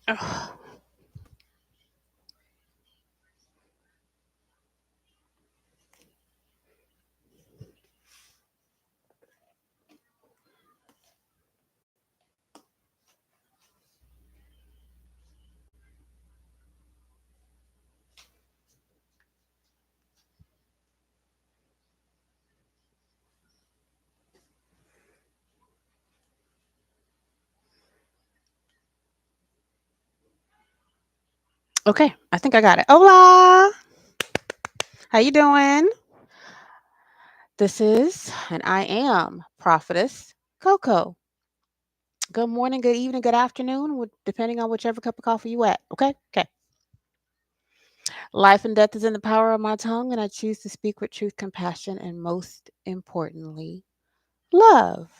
Ugh. Okay, I think I got it. Hola, how you doing? This is, and I am Prophetess Coco. Good morning, good evening, good afternoon, depending on whichever cup of coffee you at. Okay, okay. Life and death is in the power of my tongue, and I choose to speak with truth, compassion, and most importantly, love.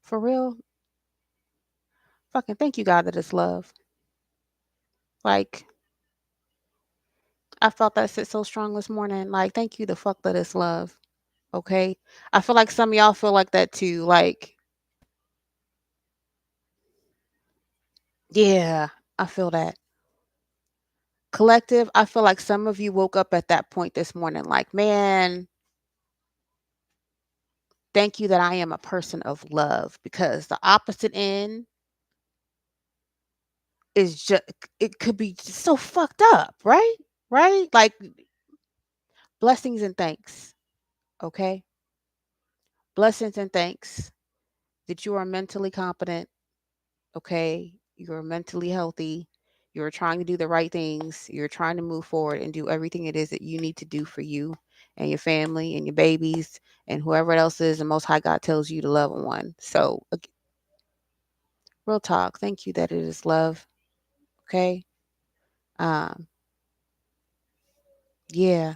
For real, fucking thank you, God, that it's love. Like, I felt that sit so strong this morning. Like, thank you, the fuck that it's love. Okay. I feel like some of y'all feel like that too. Like, yeah, I feel that. Collective, I feel like some of you woke up at that point this morning, like, man, thank you that I am a person of love because the opposite end is just, it could be just so fucked up, right? Right? Like, blessings and thanks. Okay. Blessings and thanks that you are mentally competent. Okay. You're mentally healthy. You're trying to do the right things. You're trying to move forward and do everything it is that you need to do for you and your family and your babies and whoever else is the Most High God tells you to love one. So, real talk. Thank you that it is love. Okay. Um, yeah,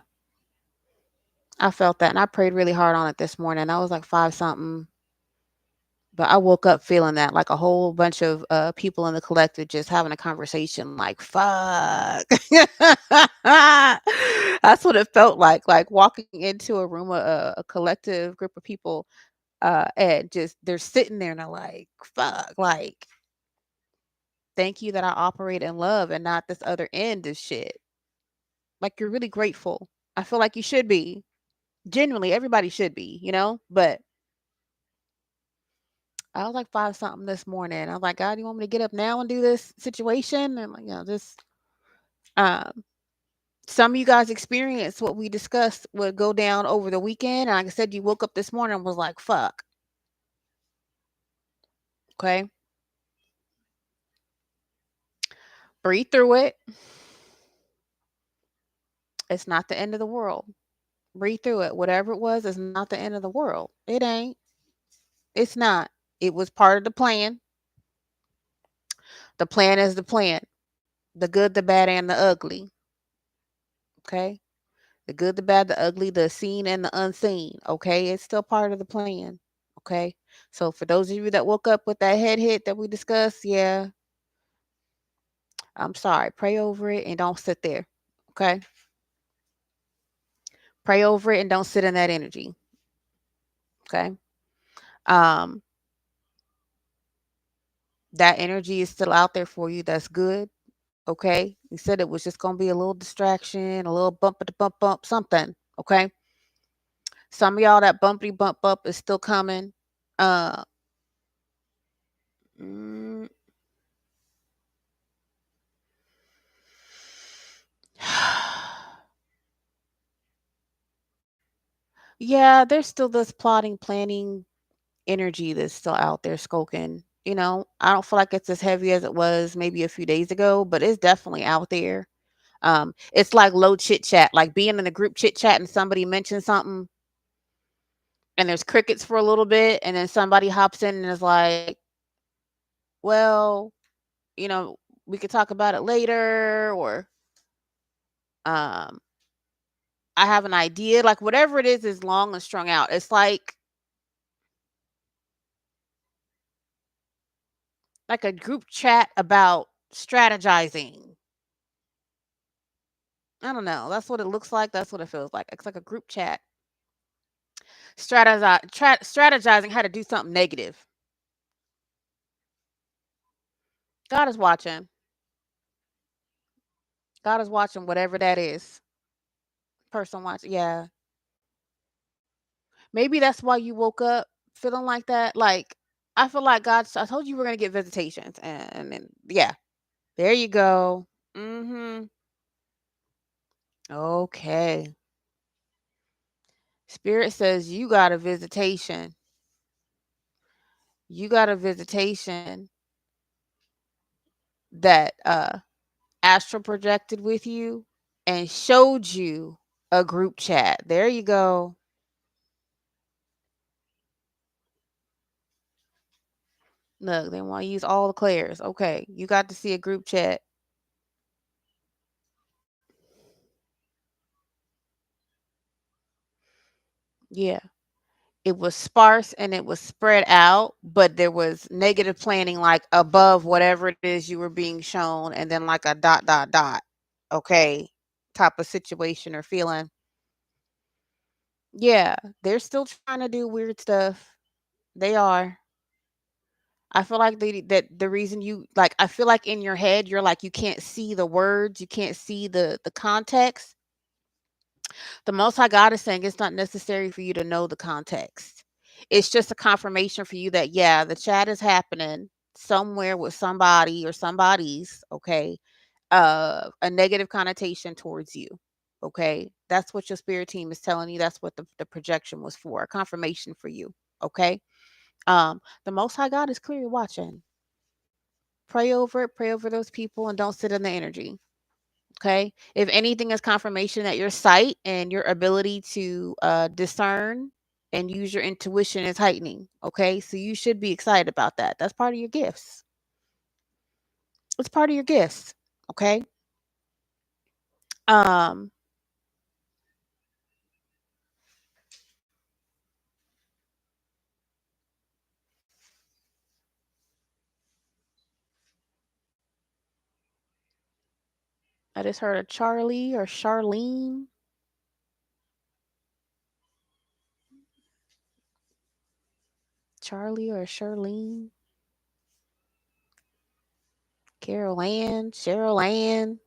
I felt that and I prayed really hard on it this morning. I was like five something. But I woke up feeling that, like a whole bunch of people in the collective just having a conversation, like fuck. That's what it felt like walking into a room, a collective group of people, and just they're sitting there and they're like, fuck, like, thank you that I operate in love and not this other end of shit. Like, you're really grateful. I feel like you should be. Genuinely, everybody should be, But I was like five something this morning. I was like, God, you want me to get up now and do this situation? And like, just um some of you guys experienced what we discussed would go down over the weekend. And like I said, you woke up this morning and was like, fuck. Okay. Breathe through it. It's not the end of the world. Breathe through it. Whatever it was is not the end of the world. It ain't. It's not. It was part of the plan. The plan is the plan. The good, the bad, and the ugly. Okay. The good, the bad, the ugly, the seen and the unseen. Okay. It's still part of the plan. Okay. So for those of you that woke up with that head hit that we discussed, yeah, I'm sorry. Pray over it and don't sit there. Okay. Pray over it and don't sit in that energy. Okay. Um, that energy is still out there for you. That's good. Okay. You said it was just gonna be a little distraction, a little bump to bump bump, something. Okay. Some of y'all that bumpity bump up is still coming. Uh mm, yeah, there's still this plotting, planning energy that's still out there skulking. I don't feel like it's as heavy as it was maybe a few days ago, but it's definitely out there. It's like low chit chat, like being in a group chit chat and somebody mentions something and there's crickets for a little bit, and then somebody hops in and is like, well, you know, we could talk about it later, or um, I have an idea, like whatever it is long and strung out. It's like a group chat about strategizing. I don't know. That's what it looks like. That's what it feels like. It's like a group chat strategizing how to do something negative. God is watching. God is watching whatever that is. Person watching. Yeah. Maybe that's why you woke up feeling like that. Like, I feel like God, I told you we're going to get visitations. And then, yeah, there you go. Mm-hmm. Okay. Spirit says you got a visitation. You got a visitation that astral projected with you and showed you a group chat. There you go. Look, they want to use all the clairs. Okay, you got to see a group chat. Yeah. It was sparse and it was spread out, but there was negative planning like above whatever it is you were being shown, and then like a dot dot dot. Okay, type of situation or feeling. Yeah, they're still trying to do weird stuff. They are. I feel like the reason you like I feel like in your head you're like you can't see the words, you can't see the context. The Most High God is saying it's not necessary for you to know the context. It's just a confirmation for you that, yeah, the chat is happening somewhere with somebody or somebody's, okay, a negative connotation towards you. Okay. That's what your spirit team is telling you. That's what the projection was for, a confirmation for you. Okay. The Most High God is clearly watching. Pray over it, pray over those people, and don't sit in the energy. Okay. If anything is confirmation that your sight and your ability to discern and use your intuition is heightening. Okay. So you should be excited about that. That's part of your gifts. It's part of your gifts. Okay. Um, I just heard of Charlie or Charlene. Charlie or Charlene. Carol Ann. Cheryl Ann.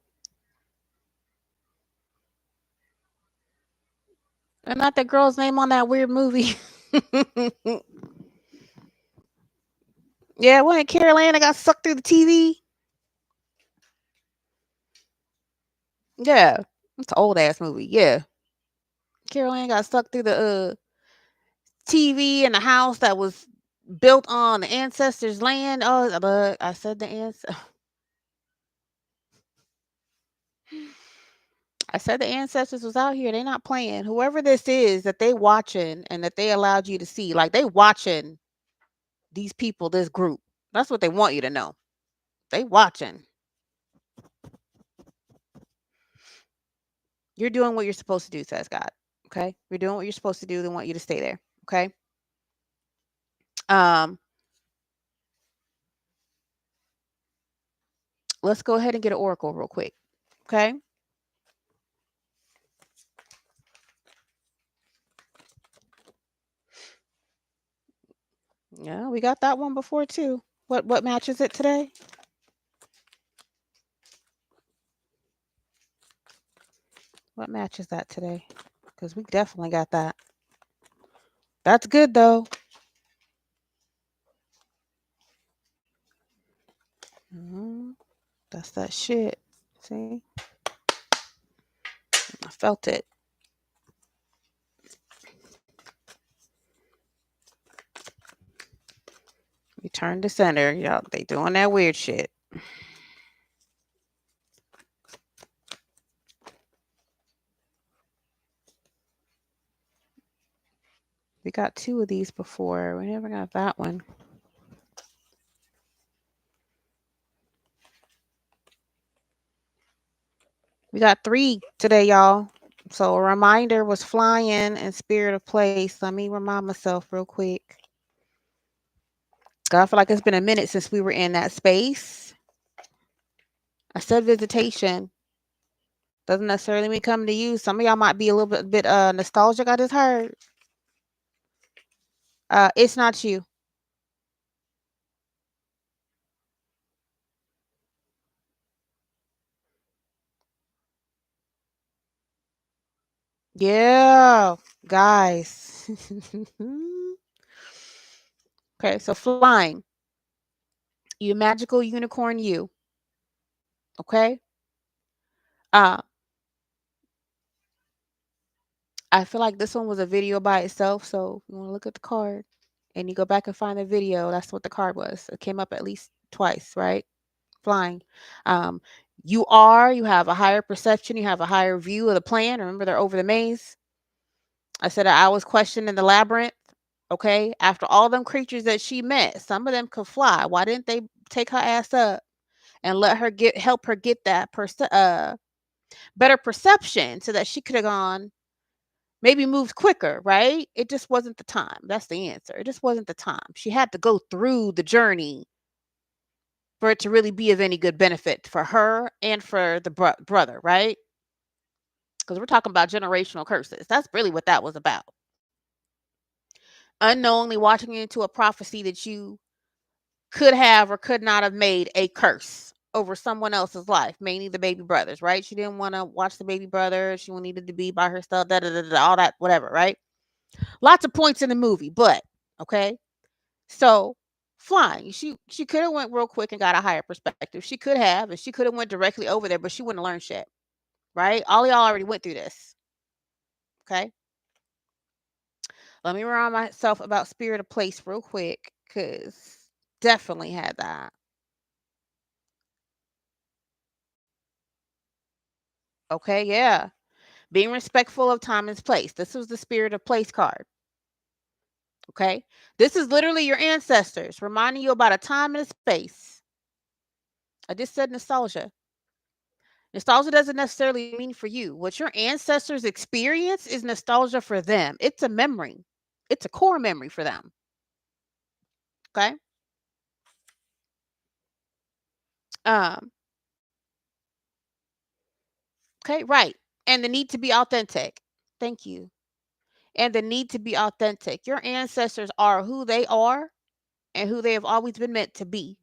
And not that girl's name on that weird movie. Yeah, wasn't Carol Ann that got sucked through the TV? Yeah. It's an old ass movie. Yeah. Carol Ann got stuck through the TV in a house that was built on the ancestors' land. Oh, but I said the I said the ancestors was out here. They not playing. Whoever this is that they watching and that they allowed you to see, like they watching these people, this group. That's what they want you to know. They watching. You're doing what you're supposed to do, says God. Okay, you're doing what you're supposed to do. They want you to stay there. Okay. Um, let's go ahead and get an oracle real quick. Okay. Yeah, we got that one before too. What match is it today? What match is that today? Because we definitely got that. That's good though. Mhm. That's that shit. See, I felt it. Return to center. Y'all, they doing that weird shit. We got two of these before. We never got that one. We got three today, y'all. So a reminder was flying and spirit of place. Let me remind myself real quick. God, I feel like it's been a minute since we were in that space. I said visitation. Doesn't necessarily mean coming to you. Some of y'all might be a little bit nostalgic. I just heard. It's not you. Yeah, guys. Okay, so flying. You magical unicorn you. Okay? Uh, I feel like this one was a video by itself, so you want to look at the card and you go back and find the video. That's what the card was. It came up at least twice, right? Flying. Um, you have a higher perception, you have a higher view of the plan. Remember, they're over the maze. I said I was questioned in the labyrinth. Okay, after all them creatures that she met, some of them could fly. Why didn't they take her ass up and let her get help her get that better perception so that she could have gone maybe moved quicker, right? It just wasn't the time. That's the answer. It just wasn't the time. She had to go through the journey for it to really be of any good benefit for her and for the brother, right? Because we're talking about generational curses. That's really what that was about. Unknowingly watching into a prophecy that you could have or could not have made a curse over someone else's life, mainly the baby brothers, right? She didn't want to watch the baby brother. She needed to be by herself, da, da, da, da, all that, whatever, right? Lots of points in the movie, but okay. So flying, she could have went real quick and got a higher perspective. She could have, and she could have went directly over there, but she wouldn't have learned shit, right? All y'all already went through this. Okay. Let me remind myself about spirit of place real quick, cause definitely had that. Okay, yeah. Being respectful of time and place. This was the spirit of place card. Okay. This is literally your ancestors reminding you about a time and a space. I just said nostalgia. Nostalgia doesn't necessarily mean for you. What your ancestors experience is nostalgia for them. It's a memory. It's a core memory for them. Okay. Um, okay, right. And the need to be authentic. Thank you. And the need to be authentic. Your ancestors are who they are and who they have always been meant to be.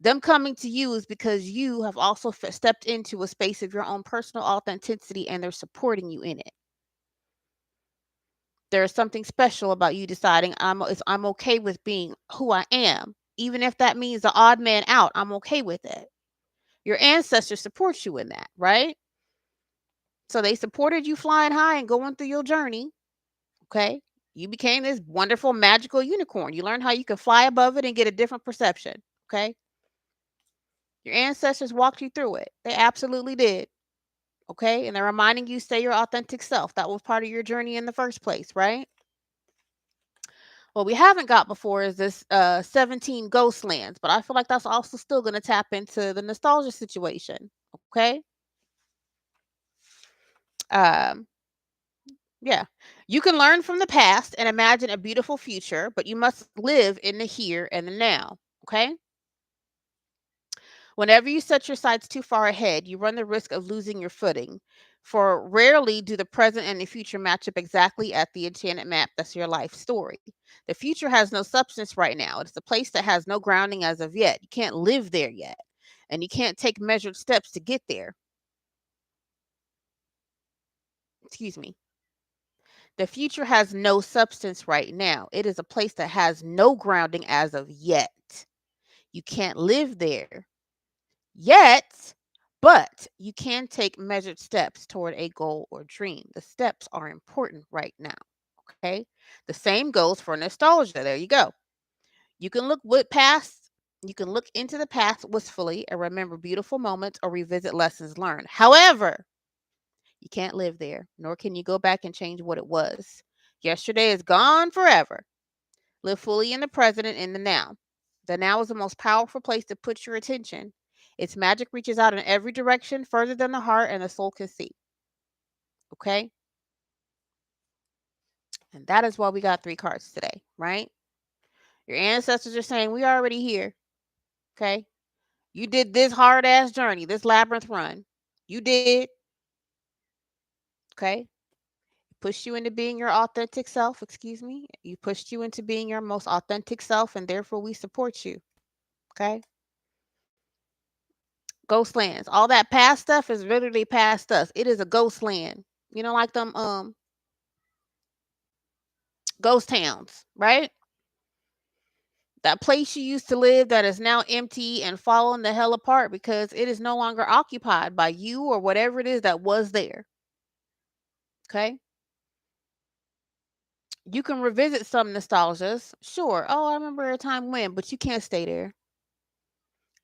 Them coming to you is because you have also stepped into a space of your own personal authenticity and they're supporting you in it. There's something special about you deciding I'm okay with being who I am. Even if that means the odd man out, I'm okay with it. Your ancestors support you in that, right? So they supported you flying high and going through your journey. Okay. You became this wonderful magical unicorn. You learned how you can fly above it and get a different perception. Okay. Your ancestors walked you through it. They absolutely did. Okay. And they're reminding you stay your authentic self. That was part of your journey in the first place, right? What we haven't got before is this 17 ghost lands, but I feel like that's also still going to tap into the nostalgia situation. Okay. Um, yeah. You can learn from the past and imagine a beautiful future, but you must live in the here and the now. Okay. Whenever you set your sights too far ahead, you run the risk of losing your footing. For rarely do the present and the future match up exactly at the enchanted map that's your life story. The future has no substance right now. It's a place that has no grounding as of yet. You can't live there yet, and you can't take measured steps to get there. Excuse me. The future has no substance right now. It is a place that has no grounding as of yet. You can't live there yet, but you can take measured steps toward a goal or dream. The steps are important right now. Okay. The same goes for nostalgia. There you go. You can look with past, you can look into the past wistfully and remember beautiful moments or revisit lessons learned. However, you can't live there, nor can you go back and change what it was. Yesterday is gone forever. Live fully in the present and in the now. The now is the most powerful place to put your attention. Its magic reaches out in every direction, further than the heart and the soul can see. Okay? And that is why we got three cards today, right? Your ancestors are saying, we already here. Okay? You did this hard ass journey, this labyrinth run. You did. Okay? Pushed you into being your authentic self. Excuse me. You pushed you into being your most authentic self, and therefore we support you. Okay? Ghost lands. All that past stuff is literally past us. It is a ghost land. You know, like them Ghost towns, right? That place you used to live that is now empty and falling the hell apart because it is no longer occupied by you or whatever it is that was there. Okay. You can revisit some nostalgias. Sure. Oh, I remember a time when, but you can't stay there.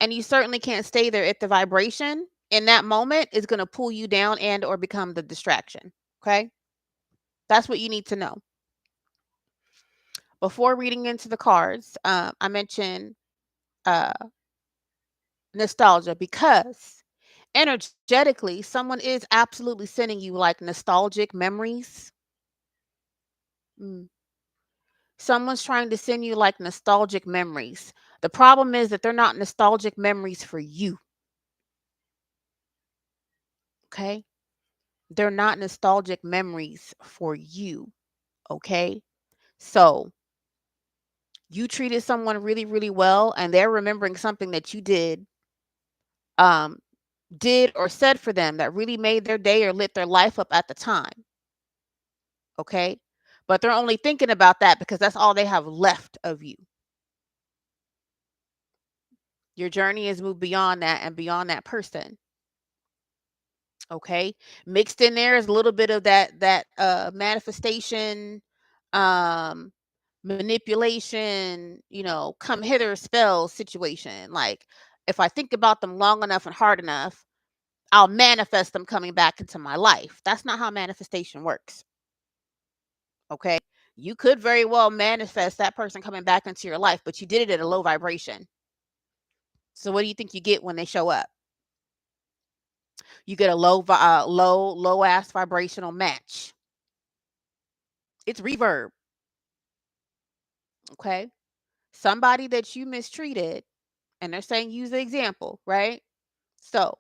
And you certainly can't stay there if the vibration in that moment is going to pull you down and or become the distraction. Okay. That's what you need to know. Before reading into the cards, I mentioned uh, nostalgia because energetically, someone is absolutely sending you like nostalgic memories. Mm. Someone's trying to send you like nostalgic memories. The problem is that they're not nostalgic memories for you. Okay. They're not nostalgic memories for you. Okay. So you treated someone really, really well, and they're remembering something that you um, did or said for them that really made their day or lit their life up at the time. Okay. But they're only thinking about that because that's all they have left of you. Your journey has moved beyond that and beyond that person. Okay. Mixed in there is a little bit of that manifestation, um, manipulation, come hither spell situation. Like if I think about them long enough and hard enough, I'll manifest them coming back into my life. That's not how manifestation works. Okay. You could very well manifest that person coming back into your life, but you did it at a low vibration. So what do you think you get when they show up? You get a low ass vibrational match. It's reverb. Okay. Somebody that you mistreated, and they're saying use the example, right? So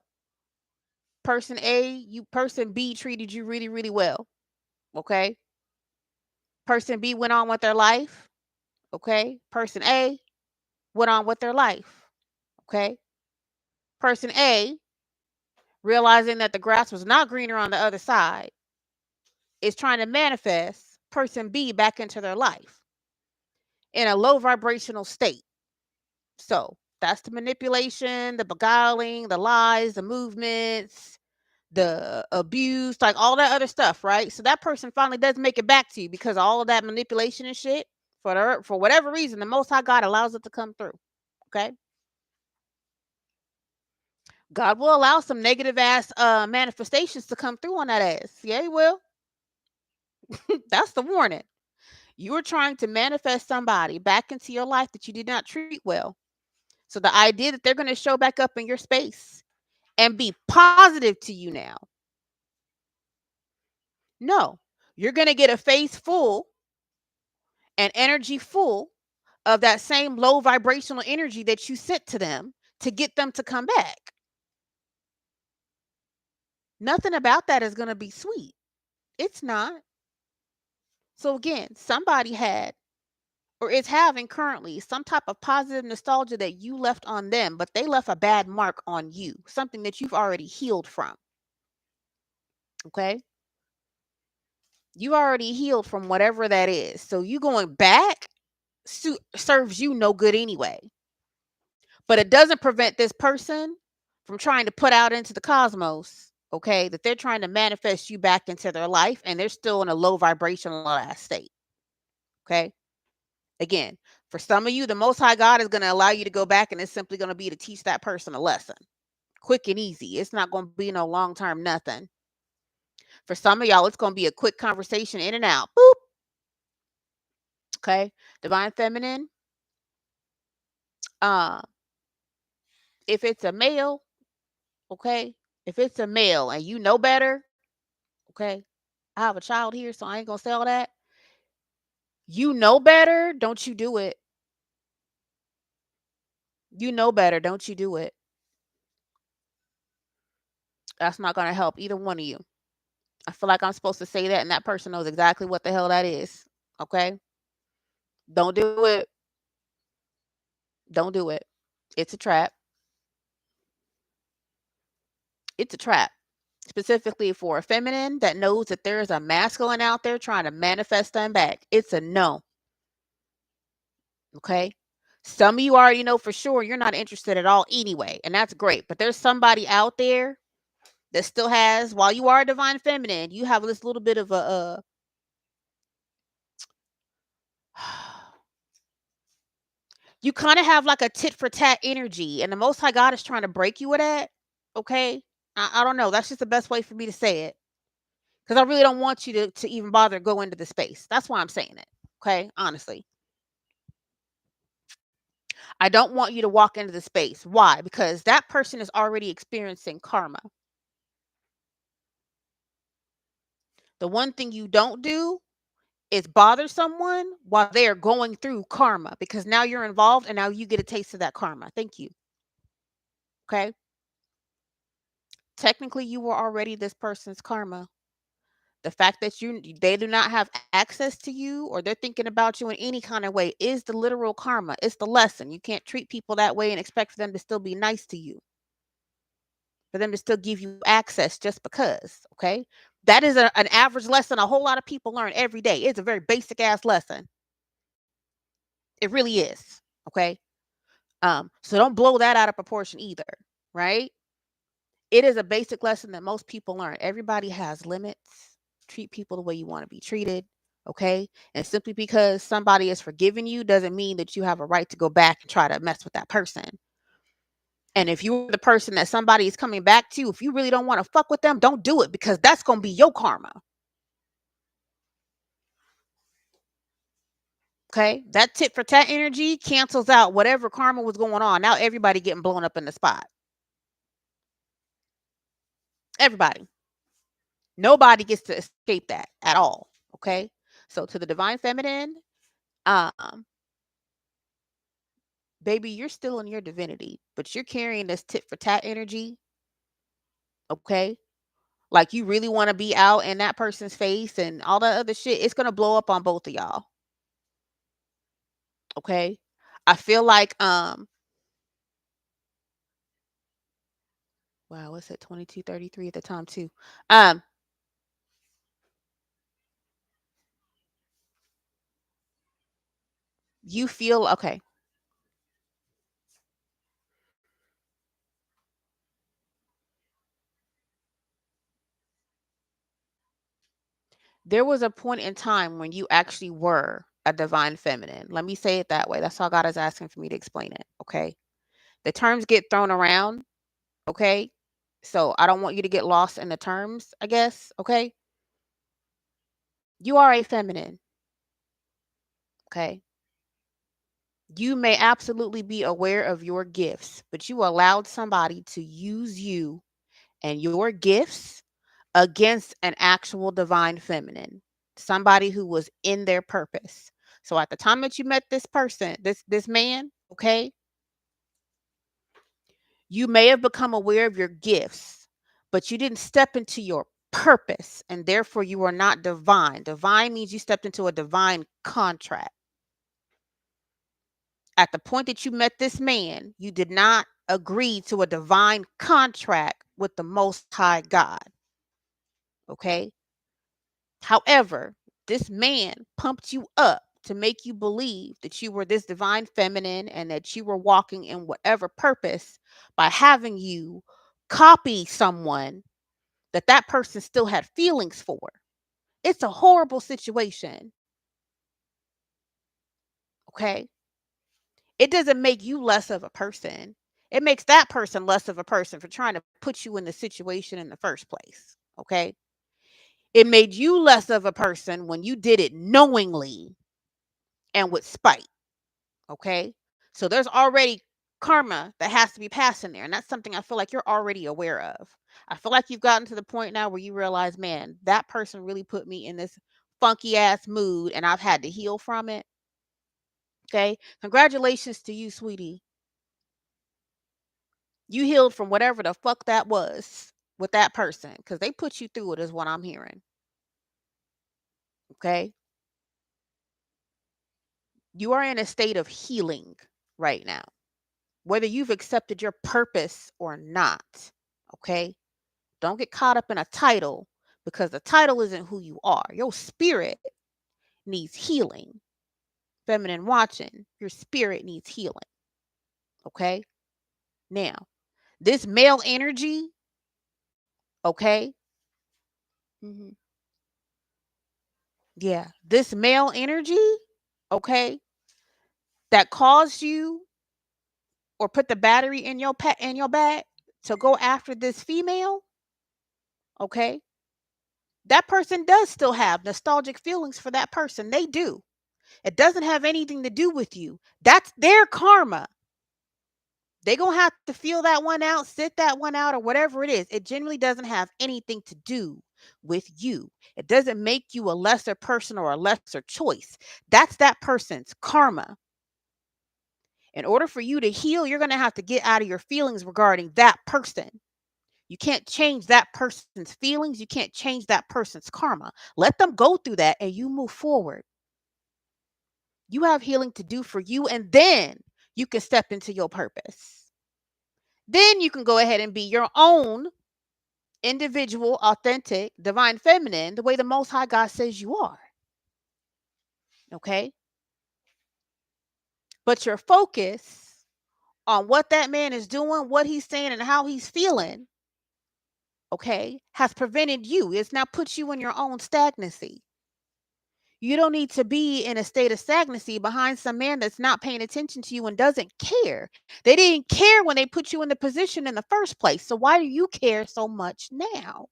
person A, person B treated you really, really well. Okay. Person B went on with their life. Okay. Person A went on with their life. Okay. Person A, realizing that the grass was not greener on the other side, is trying to manifest person B back into their life in a low vibrational state. So that's the manipulation, the beguiling, the lies, the movements, the abuse, like all that other stuff, right? So that person finally does make it back to you because all of that manipulation and shit, for whatever reason, the Most High God allows it to come through. Okay, God will allow some negative ass manifestations to come through on that ass. Yeah, He will. That's the warning. You are trying to manifest somebody back into your life that you did not treat well. So the idea that they're going to show back up in your space and be positive to you now. No, you're going to get a face full and energy full of that same low vibrational energy that you sent to them to get them to come back. Nothing about that is going to be sweet. It's not. So again, somebody had or is having currently some type of positive nostalgia that you left on them, but they left a bad mark on you, something that you've already healed from. Okay. You already healed from whatever that is. So you going back serves you no good anyway. But it doesn't prevent this person from trying to put out into the cosmos, okay, that they're trying to manifest you back into their life and they're still in a low vibrational ass state. Okay. Again, for some of you, the Most High God is going to allow you to go back and it's simply going to be to teach that person a lesson. Quick and easy. It's not going to be no long term nothing. For some of y'all, it's going to be a quick conversation in and out. Boop. Okay. Divine Feminine. Uh, if it's a male, okay. If it's a male and you know better, okay. I have a child here, so I ain't gonna say all that. You know better, don't you do it. You know better, don't you do it. That's not gonna help either one of you. I feel like I'm supposed to say that, and that person knows exactly what the hell that is. Okay? Don't do it. Don't do it. It's a trap. It's a trap. specifically for a feminine that knows that there is a masculine out there trying to manifest them back. It's a no. Okay. Some of you already know for sure you're not interested at all anyway, and that's great. But there's somebody out there that still has, while you are a divine feminine, you have this little bit of a you kind of have like a tit for tat energy, and the Most High God is trying to break you with that. Okay. I don't know. That's just the best way for me to say it. Because I really don't want you to even bother go into the space. That's why I'm saying it. Okay. Honestly, I don't want you to walk into the space. Why? Because that person is already experiencing karma. The one thing you don't do is bother someone while they are going through karma, because now you're involved and now you get a taste of that karma. Thank you. Okay. Technically, you were already this person's karma. The fact that they do not have access to you or they're thinking about you in any kind of way is the literal karma. It's the lesson. You can't treat people that way and expect for them to still be nice to you, for them to still give you access just because. Okay. That is an average lesson a whole lot of people learn every day. It's a very basic ass lesson. It really is. Okay. So don't blow that out of proportion either, right? It is a basic lesson that most people learn. Everybody has limits. Treat people the way you want to be treated, okay? And simply because somebody is forgiving you doesn't mean that you have a right to go back and try to mess with that person. And if you're the person that somebody is coming back to, if you really don't want to fuck with them, don't do it, because that's going to be your karma. Okay? That tit for tat energy cancels out whatever karma was going on. Now everybody getting blown up in the spot. Everybody. Nobody gets to escape that at all. Okay? So to the divine feminine, um, baby, you're still in your divinity, but you're carrying this tit for tat energy. Okay? Like you really want to be out in that person's face and all that other shit. It's gonna blow up on both of y'all. Okay? I feel like wow, what's it, 22:33 at the time too. Um, you feel okay. There was a point in time when you actually were a divine feminine. Let me say it that way. That's all God is asking for me to explain it. Okay. The terms get thrown around. Okay. So I don't want you to get lost in the terms, I guess. Okay. You are a feminine. Okay. You may absolutely be aware of your gifts, but you allowed somebody to use you and your gifts against an actual divine feminine, somebody who was in their purpose. So at the time that you met this person, this man, okay, you may have become aware of your gifts, but you didn't step into your purpose, and therefore you are not divine. Divine means you stepped into a divine contract. At the point that you met this man, you did not agree to a divine contract with the Most High God. Okay. However, this man pumped you up to make you believe that you were this divine feminine and that you were walking in whatever purpose by having you copy someone that person still had feelings for. It's a horrible situation. Okay. It doesn't make you less of a person. It makes that person less of a person for trying to put you in the situation in the first place. Okay. It made you less of a person when you did it knowingly and with spite. Okay. So there's already karma that has to be passed in there. And that's something I feel like you're already aware of. I feel like you've gotten to the point now where you realize, man, that person really put me in this funky ass mood and I've had to heal from it. Okay. Congratulations to you, sweetie. You healed from whatever the fuck that was with that person because they put you through it, is what I'm hearing. Okay. You are in a state of healing right now, whether you've accepted your purpose or not. Okay. Don't get caught up in a title because the title isn't who you are. Your spirit needs healing. Feminine watching, your spirit needs healing. Okay? Now, this male energy, okay? hmm Yeah, this male energy, okay, that caused you or put the battery in your in your bag to go after this female, okay? That person does still have nostalgic feelings for that person. They do. It doesn't have anything to do with you. That's their karma. They gonna have to feel that one out, sit that one out, or whatever it is. It generally doesn't have anything to do with you. It doesn't make you a lesser person or a lesser choice. That's that person's karma. In order for you to heal, you're gonna have to get out of your feelings regarding that person. You can't change that person's feelings. You can't change that person's karma. Let them go through that and you move forward. You have healing to do for you, and then you can step into your purpose. Then you can go ahead and be your own individual, authentic, divine feminine, the way the Most High God says you are. Okay? But your focus on what that man is doing, what he's saying, and how he's feeling, okay, has prevented you. It's now put you in your own stagnancy. You don't need to be in a state of stagnancy behind some man that's not paying attention to you and doesn't care. They didn't care when they put you in the position in the first place. So why do you care so much now?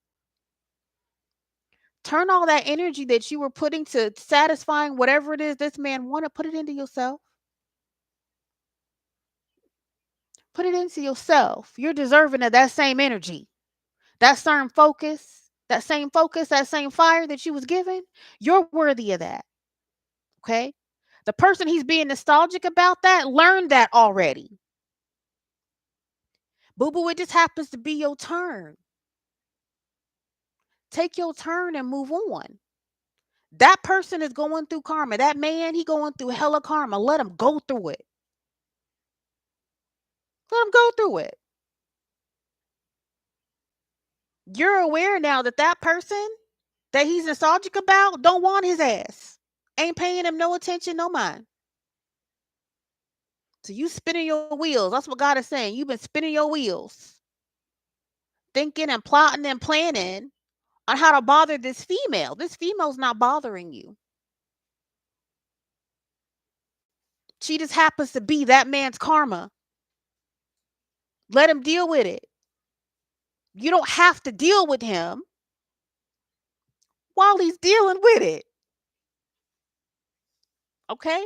Turn all that energy that you were putting to satisfying whatever it is this man wanted, put it into yourself. Put it into yourself. You're deserving of that same energy, that same fire that you was given. You're worthy of that. Okay. The person he's being nostalgic about that learned that already. Boo boo, it just happens to be your turn. Take your turn and move on. That person is going through karma. That man, he going through hella karma. Let him go through it. Let him go through it. You're aware now that that person that he's nostalgic about don't want his ass. Ain't paying him no attention, no mind. So you spinning your wheels. That's what God is saying. You've been spinning your wheels, thinking and plotting and planning on how to bother this female. This female's not bothering you. She just happens to be that man's karma. Let him deal with it. You don't have to deal with him while he's dealing with it. Okay?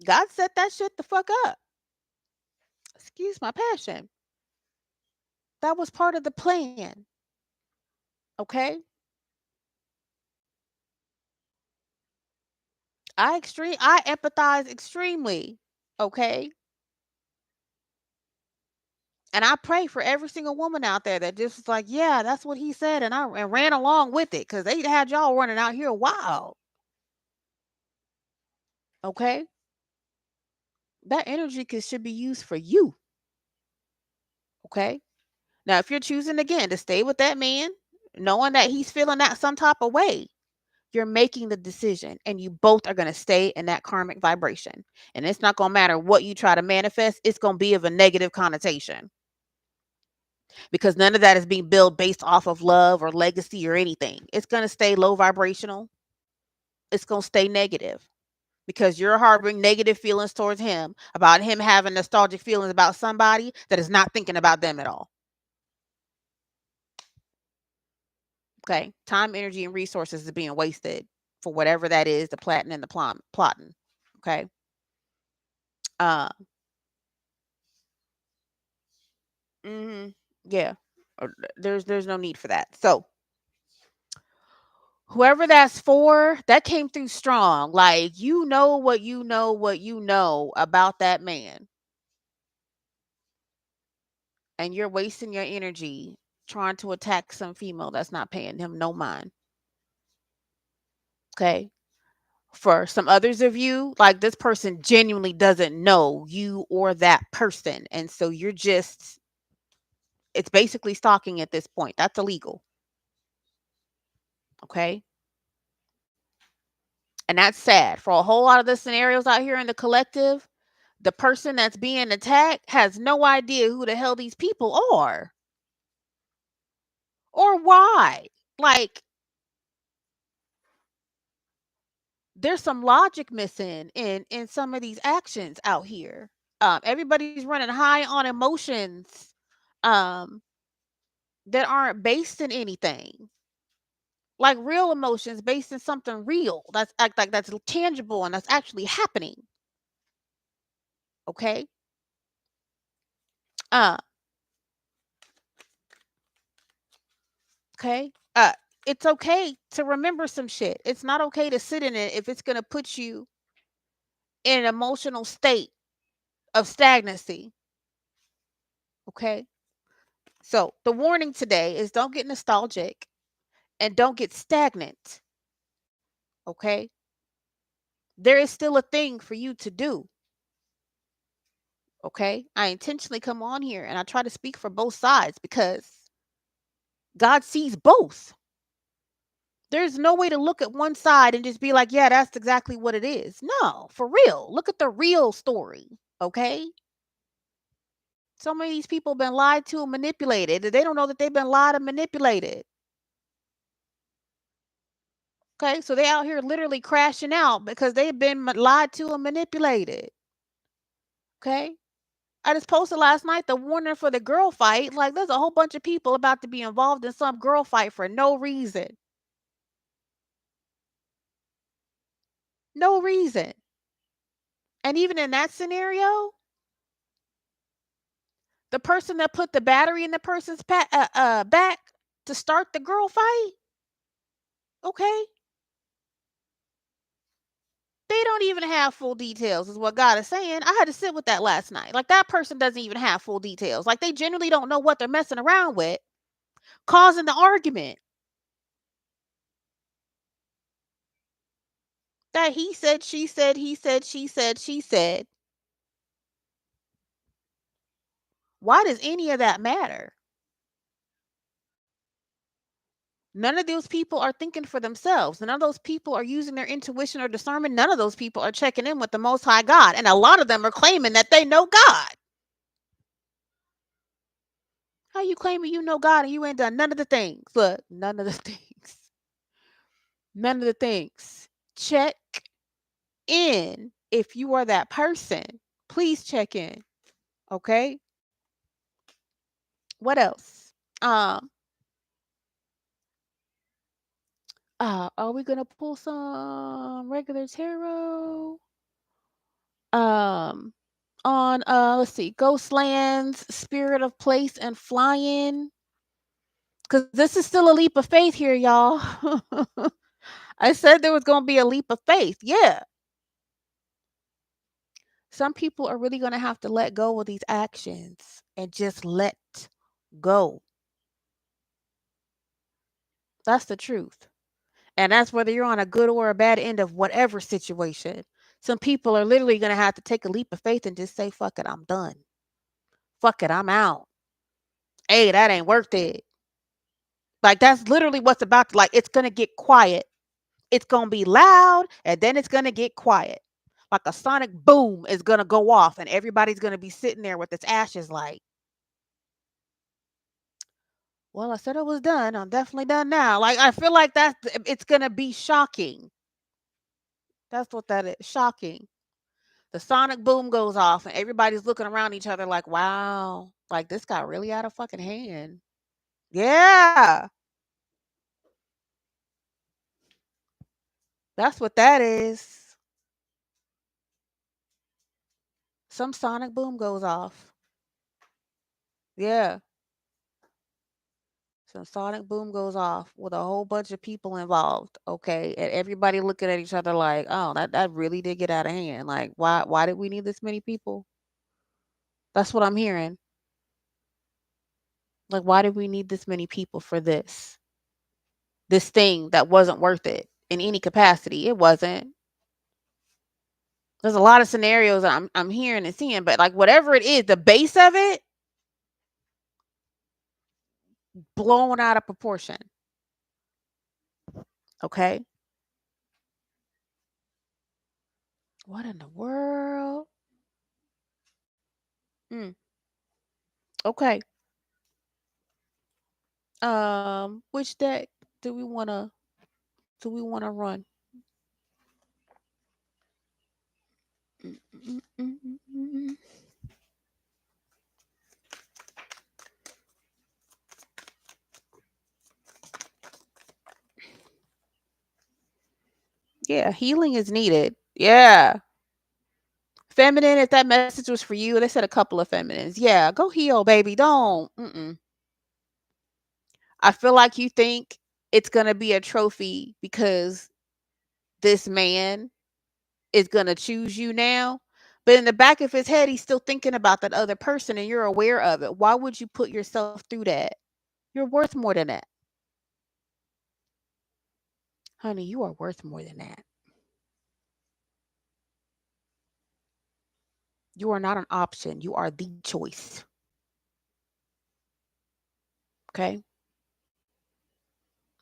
God set that shit the fuck up. Excuse my passion. That was part of the plan. Okay? I empathize extremely. Okay? And I pray for every single woman out there that just was like, yeah, that's what he said, and ran along with it because they had y'all running out here wild. Okay? That energy should be used for you. Okay? Now, if you're choosing again to stay with that man, knowing that he's feeling that some type of way, you're making the decision and you both are going to stay in that karmic vibration. And it's not going to matter what you try to manifest, it's going to be of a negative connotation because none of that is being built based off of love or legacy or anything. It's going to stay low vibrational. It's going to stay negative because you're harboring negative feelings towards him about him having nostalgic feelings about somebody that is not thinking about them at all. Okay. Time, energy, and resources is being wasted for whatever that is, the plotting and the plotting. Okay. Uh, yeah. There's no need for that. So whoever that's for, that came through strong. Like you know what you know about that man, and you're wasting your energy trying to attack some female that's not paying him no mind. Okay. For some others of you, like this person genuinely doesn't know you or that person. And so you're just It's basically stalking at this point. That's illegal. Okay. And that's sad. For a whole lot of the scenarios out here in the collective, the person that's being attacked has no idea who the hell these people are or why. Like, there's some logic missing in some of these actions out here. Everybody's running high on emotions um that aren't based in anything. Like real emotions based in something real. That's like that's tangible and that's actually happening. Okay? Uh okay? It's okay to remember some shit. It's not okay to sit in it if it's going to put you in an emotional state of stagnancy. Okay? So, the warning today is don't get nostalgic and don't get stagnant. Okay? There is still a thing for you to do. Okay? I intentionally come on here and I try to speak for both sides because God sees both. There's no way to look at one side and just be like, yeah, that's exactly what it is. No, for real. Look at the real story. Okay? So many of these people have been lied to and manipulated. They don't know that they've been lied and manipulated. Okay? So they out here literally crashing out because they've been lied to and manipulated. Okay? I just posted last night the warning for the girl fight. Like, there's a whole bunch of people about to be involved in some girl fight for no reason. No reason. And even in that scenario, the person that put the battery in the person's back to start the girl fight, okay, they don't even have full details, is what God is saying. I had to sit with that last night. Like, that person doesn't even have full details. Like, they generally don't know what they're messing around with, causing the argument. That he said, she said, he said, she said, she said. Why does any of that matter? None of those people are thinking for themselves. None of those people are using their intuition or discernment. None of those people are checking in with the Most High God. And a lot of them are claiming that they know God. How you claiming you know God and you ain't done none of the things? Look, none of the things. None of the things. Check in if you are that person. Please check in. Okay? What else? Um, are we gonna pull some regular tarot? Um on let's see, ghost lands, spirit of place and flying. Cause this is still a leap of faith here, y'all. I said there was gonna be a leap of faith. Yeah. Some people are really gonna have to let go of these actions and just let go. That's the truth. And that's whether you're on a good or a bad end of whatever situation. Some people are literally gonna have to take a leap of faith and just say, fuck it, I'm done. Fuck it, I'm out. Hey, that ain't worth it. Like, that's literally what's about to, like, it's gonna get quiet. It's gonna be loud and then it's gonna get quiet. Like a sonic boom is gonna go off and everybody's gonna be sitting there with its ashes like, well, I said I was done. I'm definitely done now. Like, I feel like it's gonna be shocking. That's what that is. Shocking. The sonic boom goes off and everybody's looking around each other like, wow, like this got really out of fucking hand. Yeah. That's what that is. Some sonic boom goes off. Yeah. Some sonic boom goes off with a whole bunch of people involved. Okay. And everybody looking at each other like, oh, that really did get out of hand. Like, why did we need this many people? That's what I'm hearing. Like, why did we need this many people for this? This thing that wasn't worth it in any capacity. It wasn't. There's a lot of scenarios I'm hearing and seeing, but like whatever it is, the base of it, blown out of proportion. Okay. What in the world? Mm, okay. Which deck do we wanna run? Mm, mm, mm, mm, mm, mm. Yeah, healing is needed. Yeah. Feminine, if that message was for you, they said a couple of feminines. Yeah, go heal, baby. Don't. Mm-mm. I feel like you think it's gonna be a trophy because this man is gonna choose you now. But in the back of his head, he's still thinking about that other person and you're aware of it. Why would you put yourself through that? You're worth more than that. Honey, you are worth more than that. You are not an option. You are the choice. Okay?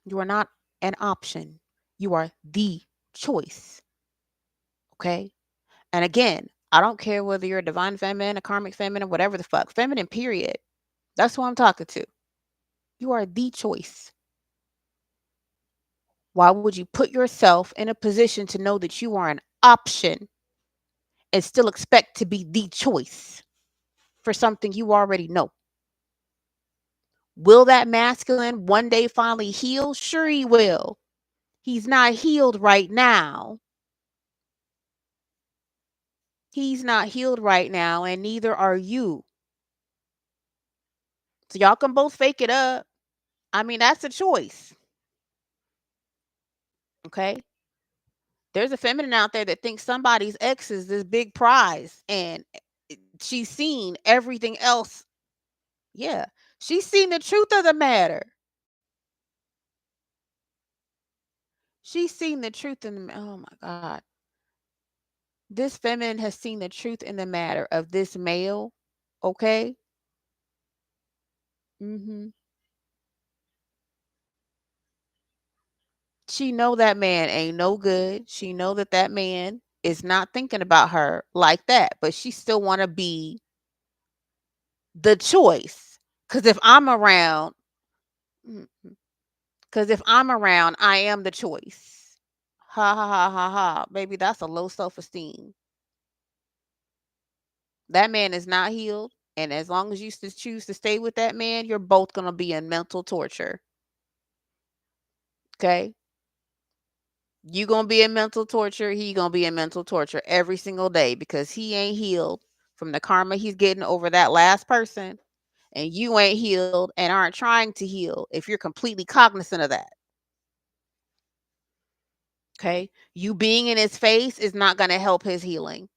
You are not an option. You are the choice. Okay? And again, I don't care whether you're a divine feminine, a karmic feminine, whatever the fuck. Feminine, period. That's who I'm talking to. You are the choice. Why would you put yourself in a position to know that you are an option and still expect to be the choice for something you already know? Will that masculine one day finally heal? Sure, he will. He's not healed right now. He's not healed right now, and neither are you. So y'all can both fake it up. I mean, that's a choice. Okay. There's a feminine out there that thinks somebody's ex is this big prize, and she's seen everything else. Yeah. She's seen the truth of the matter. She's seen the truth in the oh my God. This feminine has seen the truth in the matter of this male. Okay. Mhm. She know that man ain't no good. She know that that man is not thinking about her like that, but she still want to be the choice. Cuz if I'm around, cuz if I'm around, I am the choice. Ha ha ha ha ha. Baby, that's a low self-esteem. That man is not healed, and as long as you choose to stay with that man, you're both going to be in mental torture. Okay? You going to be in mental torture, he going to be in mental torture every single day because he ain't healed from the karma he's getting over that last person, and you ain't healed and aren't trying to heal if you're completely cognizant of that. Okay? You being in his face is not going to help his healing.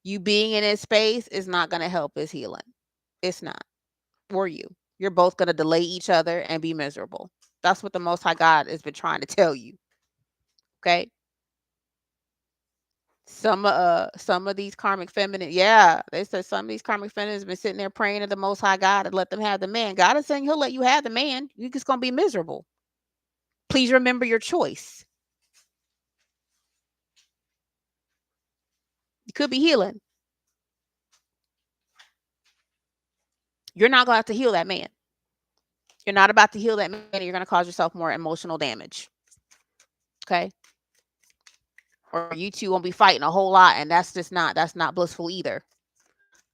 You being in his space is not going to help his healing. It's not. Or you. You're both going to delay each other and be miserable. That's what the Most High God has been trying to tell you. Okay? Some of these karmic feminine, yeah, they said some of these karmic feminines been sitting there praying to the Most High God to let them have the man. God is saying He'll let you have the man. You're just gonna be miserable. Please remember your choice. You could be healing. You're not gonna have to heal that man. You're not about to heal that man. And you're gonna cause yourself more emotional damage. Okay, or you two won't be fighting a whole lot, and that's not blissful either.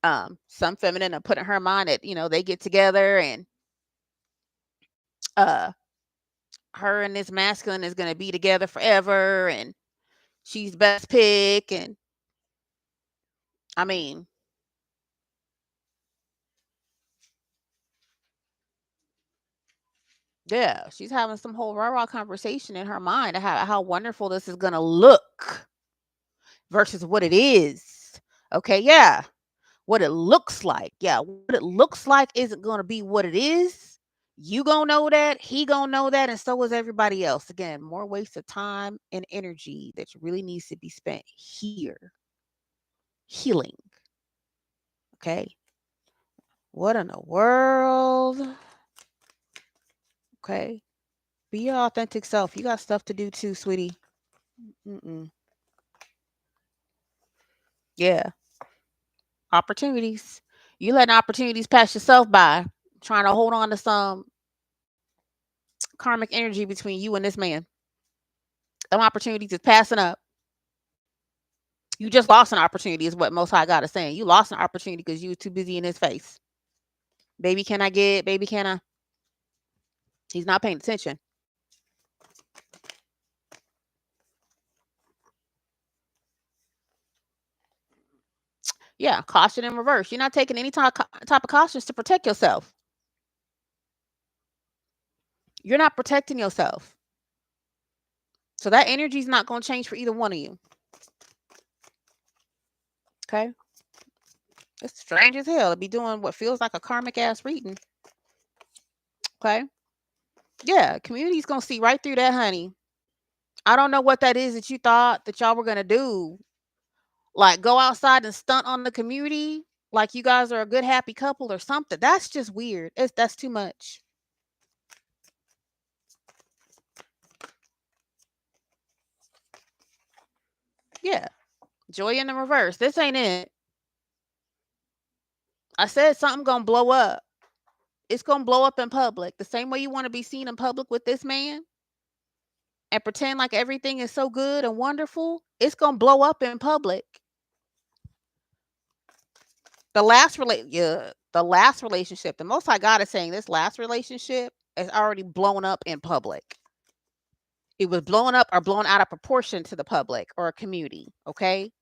Some feminine are putting her mind that they get together and uh her and this masculine is gonna be together forever, and she's best pick, and I mean, yeah, she's having some whole rah-rah conversation in her mind of how wonderful this is gonna look versus what it is. Okay, yeah. What it looks like. Yeah, what it looks like isn't gonna be what it is. You gonna know that, he gonna know that, and so is everybody else. Again, more waste of time and energy that really needs to be spent here. Healing. Okay. What in the world? Okay. Be your authentic self. You got stuff to do too, sweetie. Mm-mm. Yeah. Opportunities. You letting opportunities pass yourself by, trying to hold on to some karmic energy between you and this man. Them opportunities is passing up. You just lost an opportunity, is what Most High God is saying. You lost an opportunity because you was too busy in his face. Baby, can I get? Baby, can I? He's not paying attention. Yeah, caution in reverse. You're not taking any type of cautions to protect yourself. You're not protecting yourself. So that energy is not going to change for either one of you. Okay? It's strange as hell to be doing what feels like a karmic ass reading. Okay? Yeah, community's going to see right through that, honey. I don't know what that is that you thought that y'all were going to do. Like go outside and stunt on the community like you guys are a good happy couple or something. That's just weird. That's too much. Yeah. Joy in the reverse. This ain't it. I said something going to blow up. It's going to blow up in public. The same way you want to be seen in public with this man and pretend like everything is so good and wonderful, it's going to blow up in public. The last relationship, the Most High God is saying this last relationship is already blown up in public. It was blown up or blown out of proportion to the public or a community, okay?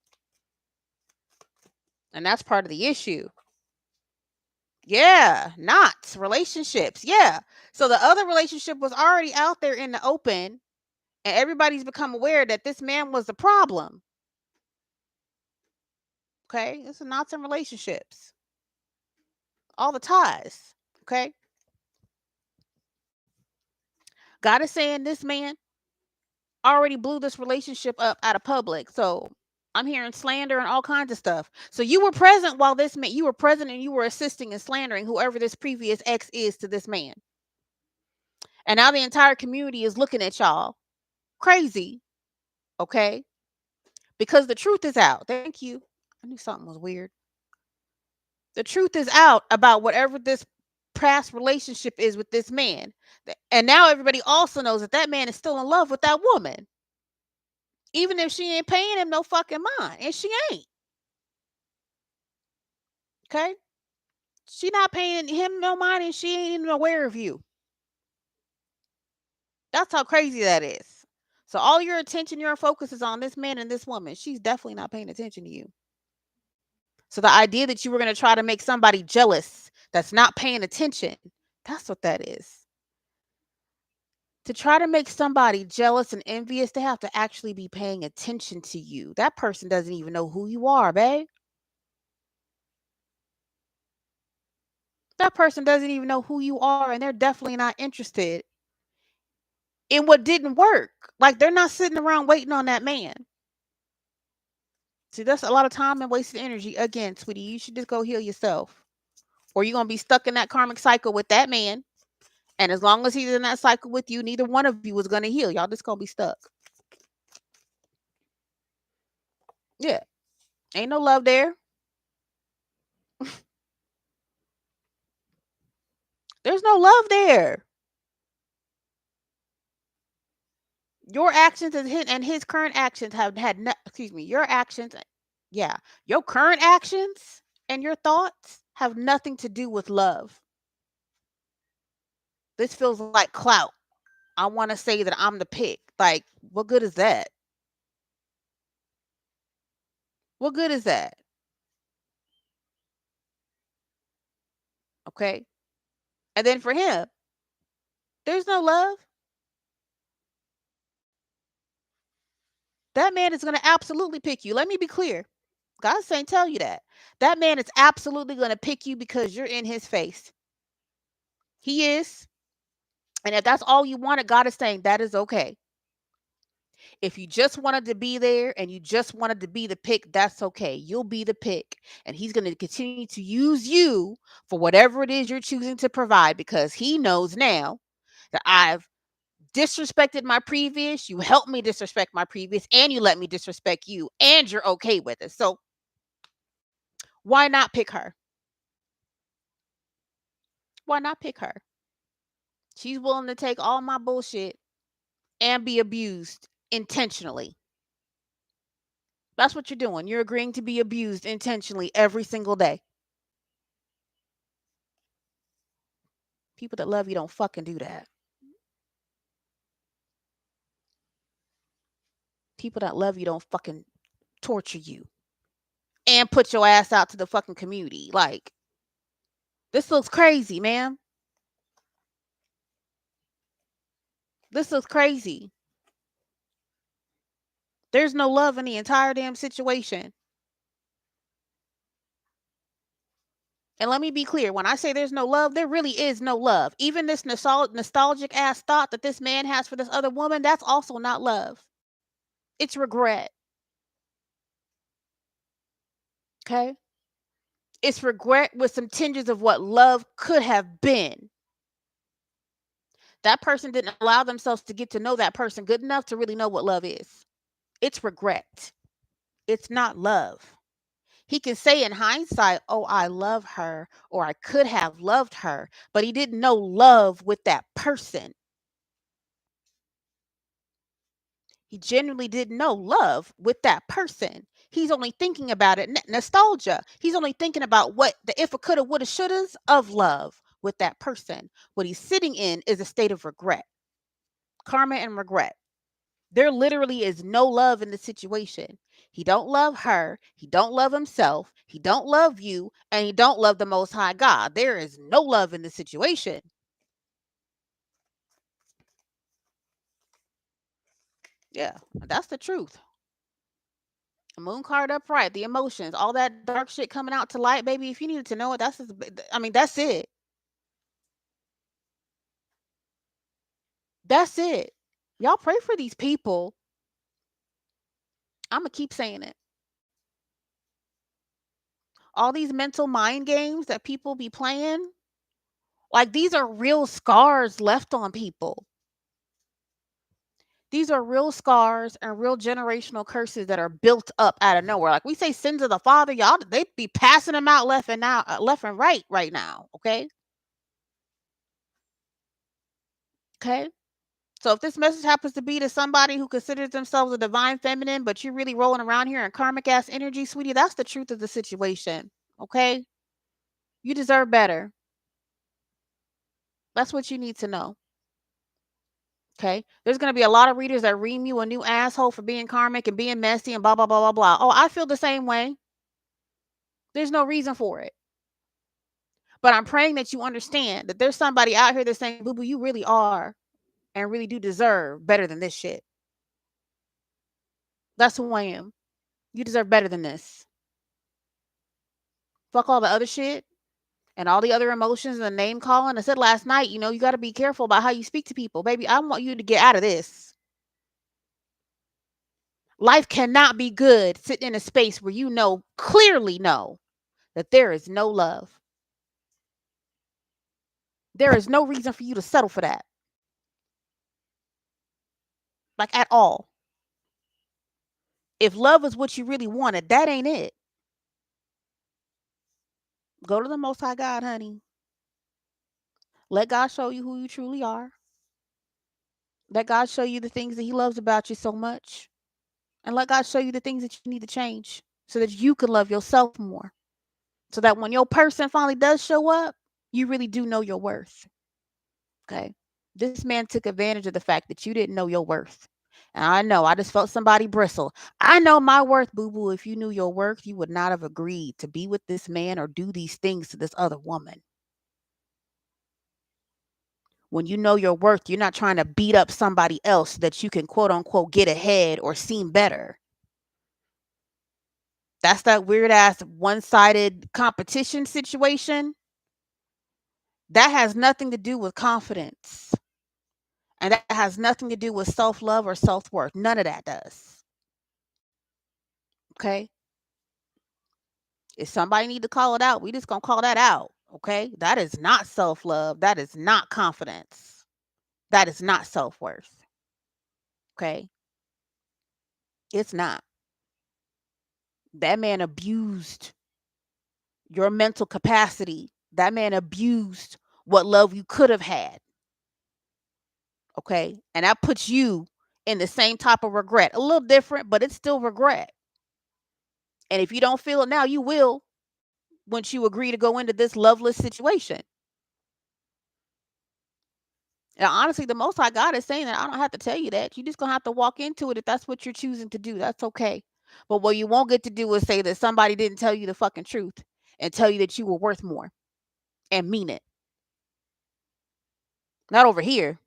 And that's part of the issue. Yeah, not relationships. Yeah. So the other relationship was already out there in the open, and everybody's become aware that this man was the problem. Okay? It's knots in relationships. All the ties. Okay? God is saying this man already blew this relationship up out of public. So I'm hearing slander and all kinds of stuff. So you were present while this man, you were present and you were assisting and slandering whoever this previous ex is to this man. And now the entire community is looking at y'all crazy. Okay? Because the truth is out. Thank you. I knew something was weird. The truth is out about whatever this past relationship is with this man. And now everybody also knows that that man is still in love with that woman. Even if she ain't paying him no fucking mind. And she ain't. Okay? She not paying him no mind and she ain't even aware of you. That's how crazy that is. So all your attention, your focus is on this man and this woman. She's definitely not paying attention to you. So the idea that you were going to try to make somebody jealous that's not paying attention, that's what that is. To try to make somebody jealous and envious, they have to actually be paying attention to you. That person doesn't even know who you are, babe. That person doesn't even know who you are, and they're definitely not interested in what didn't work. Like they're not sitting around waiting on that man. See, that's a lot of time and wasted energy. Again, sweetie, you should just go heal yourself. Or you're going to be stuck in that karmic cycle with that man. And as long as he's in that cycle with you, neither one of you is going to heal. Y'all just going to be stuck. Yeah. Ain't no love there. There's no love there. Your actions and his current actions have had no, excuse me, your actions, yeah, your current actions and your thoughts have nothing to do with love. This feels like clout. I want to say that I'm the pick. Like, what good is that? What good is that? Okay. And then for him, there's no love. That man is going to absolutely pick you. Let me be clear. God's saying, tell you that. That man is absolutely going to pick you because you're in his face. He is. And if that's all you wanted, God is saying that is okay. If you just wanted to be there and you just wanted to be the pick, that's okay. You'll be the pick. And he's going to continue to use you for whatever it is you're choosing to provide because he knows now that I've disrespected my previous, you helped me disrespect my previous, and you let me disrespect you, and you're okay with it. So why not pick her? Why not pick her? She's willing to take all my bullshit and be abused intentionally. That's what you're doing. You're agreeing to be abused intentionally every single day. People that love you don't fucking do that. People that love you don't fucking torture you and put your ass out to the fucking community. Like, this looks crazy, man. This looks crazy. There's no love in the entire damn situation. And let me be clear, when I say there's no love, there really is no love. Even this nostalgic ass thought that this man has for this other woman, that's also not love. It's regret. Okay? It's regret with some tinges of what love could have been. That person didn't allow themselves to get to know that person good enough to really know what love is. It's regret. It's not love. He can say in hindsight, oh, I love her, or I could have loved her, but he didn't know love with that person. He genuinely didn't know love with that person. He's only thinking about it, nostalgia. He's only thinking about what the if, coulda, woulda, shouldas of love with that person. What he's sitting in is a state of regret, karma and regret. There literally is no love in the situation. He don't love her. He don't love himself. He don't love you. And he don't love the Most High God. There is no love in the situation. Yeah, that's the truth. Moon card upright, the emotions, all that dark shit coming out to light, baby. If you needed to know it, that's just, I mean, that's it. That's it. Y'all pray for these people. I'm gonna keep saying it. All these mental mind games that people be playing, like these are real scars left on people. These are real scars and real generational curses that are built up out of nowhere. Like we say, sins of the father, y'all, they be passing them out left and right now. Okay. Okay. So if this message happens to be to somebody who considers themselves a divine feminine, but you're really rolling around here in karmic ass energy, sweetie, that's the truth of the situation. Okay. You deserve better. That's what you need to know. Okay. There's going to be a lot of readers that ream you a new asshole for being karmic and being messy and blah, blah, blah, blah, blah. Oh, I feel the same way. There's no reason for it. But I'm praying that you understand that there's somebody out here that's saying, boo boo, you really are and really do deserve better than this shit. That's who I am. You deserve better than this. Fuck all the other shit and all the other emotions and the name calling. I said last night, you got to be careful about how you speak to people. Baby, I want you to get out of this. Life cannot be good sitting in a space where clearly know that there is no love. There is no reason for you to settle for that. Like at all. If love is what you really wanted, that ain't it. Go to the Most High God, honey. Let God show you who you truly are. Let God show you the things that He loves about you so much. And let God show you the things that you need to change so that you can love yourself more. So that when your person finally does show up, you really do know your worth. Okay. This man took advantage of the fact that you didn't know your worth. And I know, I just felt somebody bristle. I know my worth, boo boo. If you knew your worth, you would not have agreed to be with this man or do these things to this other woman. When you know your worth, you're not trying to beat up somebody else so that you can quote unquote get ahead or seem better. That's that weird ass one-sided competition situation. That has nothing to do with confidence. And that has nothing to do with self-love or self-worth. None of that does. Okay? If somebody need to call it out, we just gonna call that out. Okay? That is not self-love. That is not confidence. That is not self-worth. Okay? It's not. That man abused your mental capacity. That man abused what love you could have had. Okay? And that puts you in the same type of regret. A little different, but it's still regret. And if you don't feel it now, you will once you agree to go into this loveless situation. And honestly, the Most High God is saying that I don't have to tell you that. You're just gonna have to walk into it if that's what you're choosing to do. That's okay. But what you won't get to do is say that somebody didn't tell you the fucking truth and tell you that you were worth more and mean it. Not over here.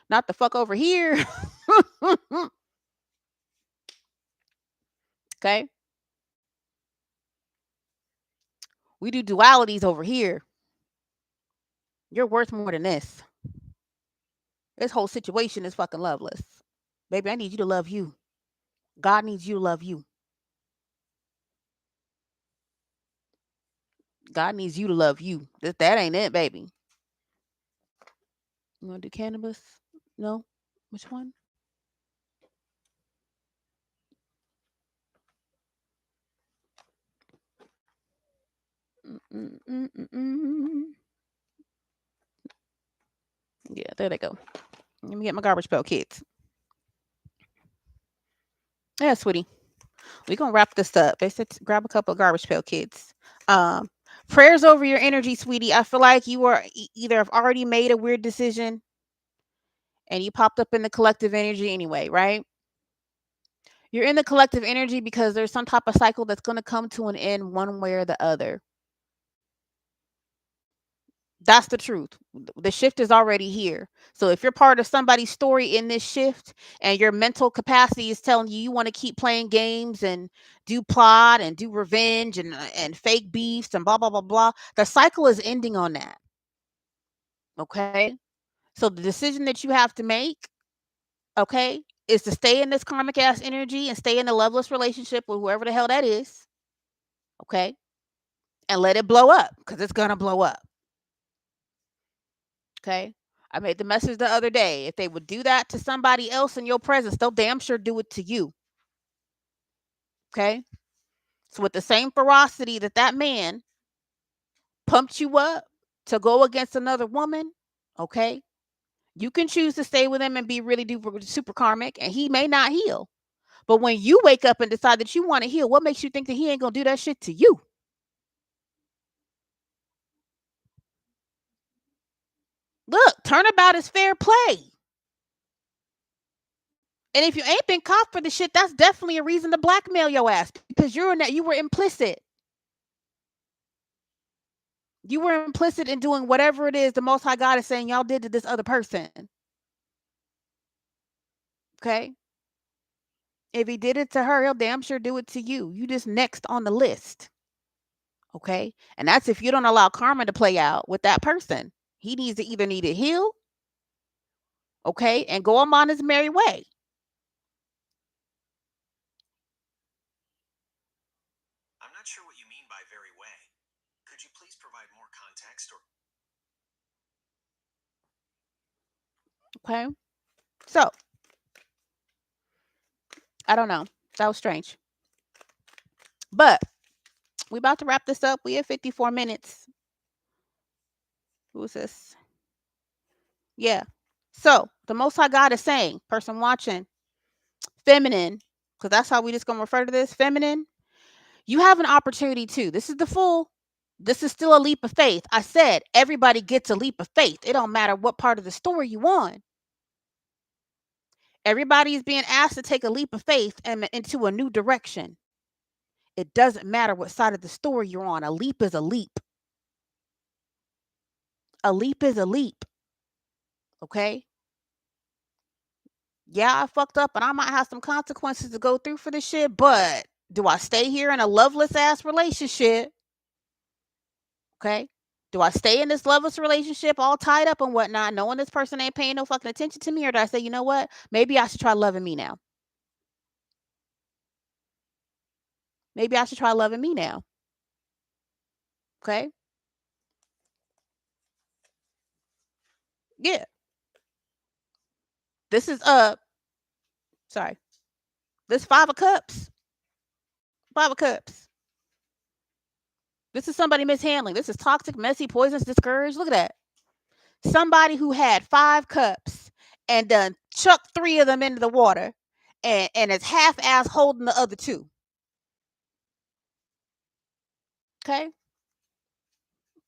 Not the fuck over here. Okay? We do dualities over here. You're worth more than this. This whole situation is fucking loveless. Baby, I need you to love you. God needs you to love you. God needs you to love you. That ain't it, baby. You want to do cannabis? No? Which one? Mm-mm-mm-mm-mm. Yeah, there they go. Let me get my garbage pail kids. Yeah, sweetie. We're gonna wrap this up. They said grab a couple of garbage pail kids. Um, Prayers over your energy, sweetie. I feel like you are either have already made a weird decision and you popped up in the collective energy anyway, right? You're in the collective energy because there's some type of cycle that's gonna come to an end one way or the other. That's the truth. The shift is already here. So if you're part of somebody's story in this shift and your mental capacity is telling you you want to keep playing games and do plot and do revenge and fake beefs and blah blah blah blah, the cycle is ending on that. Okay? So the decision that you have to make, okay, is to stay in this karmic ass energy and stay in a loveless relationship with whoever the hell that is, okay? And let it blow up cuz it's going to blow up. Okay. I made the message the other day. If they would do that to somebody else in your presence, they'll damn sure do it to you. Okay. So, with the same ferocity that that man pumped you up to go against another woman, okay, you can choose to stay with him and be really duper super karmic, and he may not heal. But when you wake up and decide that you want to heal, what makes you think that he ain't going to do that shit to you? Look, turnabout is fair play. And if you ain't been caught for the shit, that's definitely a reason to blackmail your ass because you're in that you were implicit. You were implicit in doing whatever it is the Most High God is saying y'all did to this other person. Okay? If he did it to her, he'll damn sure do it to you. You just next on the list. Okay? And that's if you don't allow karma to play out with that person. He needs to either need to heal, okay, and go on his merry way. I'm not sure what you mean by very way. Could you please provide more context or Okay? So, I don't know. That was strange. But we about to wrap this up. We have 54 minutes. Who's this? Yeah. So, the Most High God is saying, person watching, feminine, because that's how we just gonna refer to this, feminine, you have an opportunity too. This is the full, this is still a leap of faith. I said everybody gets a leap of faith. It don't matter what part of the story you on. Everybody is being asked to take a leap of faith and into a new direction. It doesn't matter what side of the story you're on. A leap is a leap. A leap is a leap. Okay? Yeah, I fucked up and I might have some consequences to go through for this shit, but do I stay here in a loveless ass relationship? Okay. Do I stay in this loveless relationship all tied up and whatnot, knowing this person ain't paying no fucking attention to me? Or do I say, you know what? Maybe I should try loving me now. Maybe I should try loving me now. Okay. Yeah. This is sorry. This 5 of cups. 5 of cups. This is somebody mishandling. This is toxic, messy, poisonous, discouraged. Look at that. Somebody who had 5 cups and done chucked 3 of them into the water and is half ass holding the other two. Okay?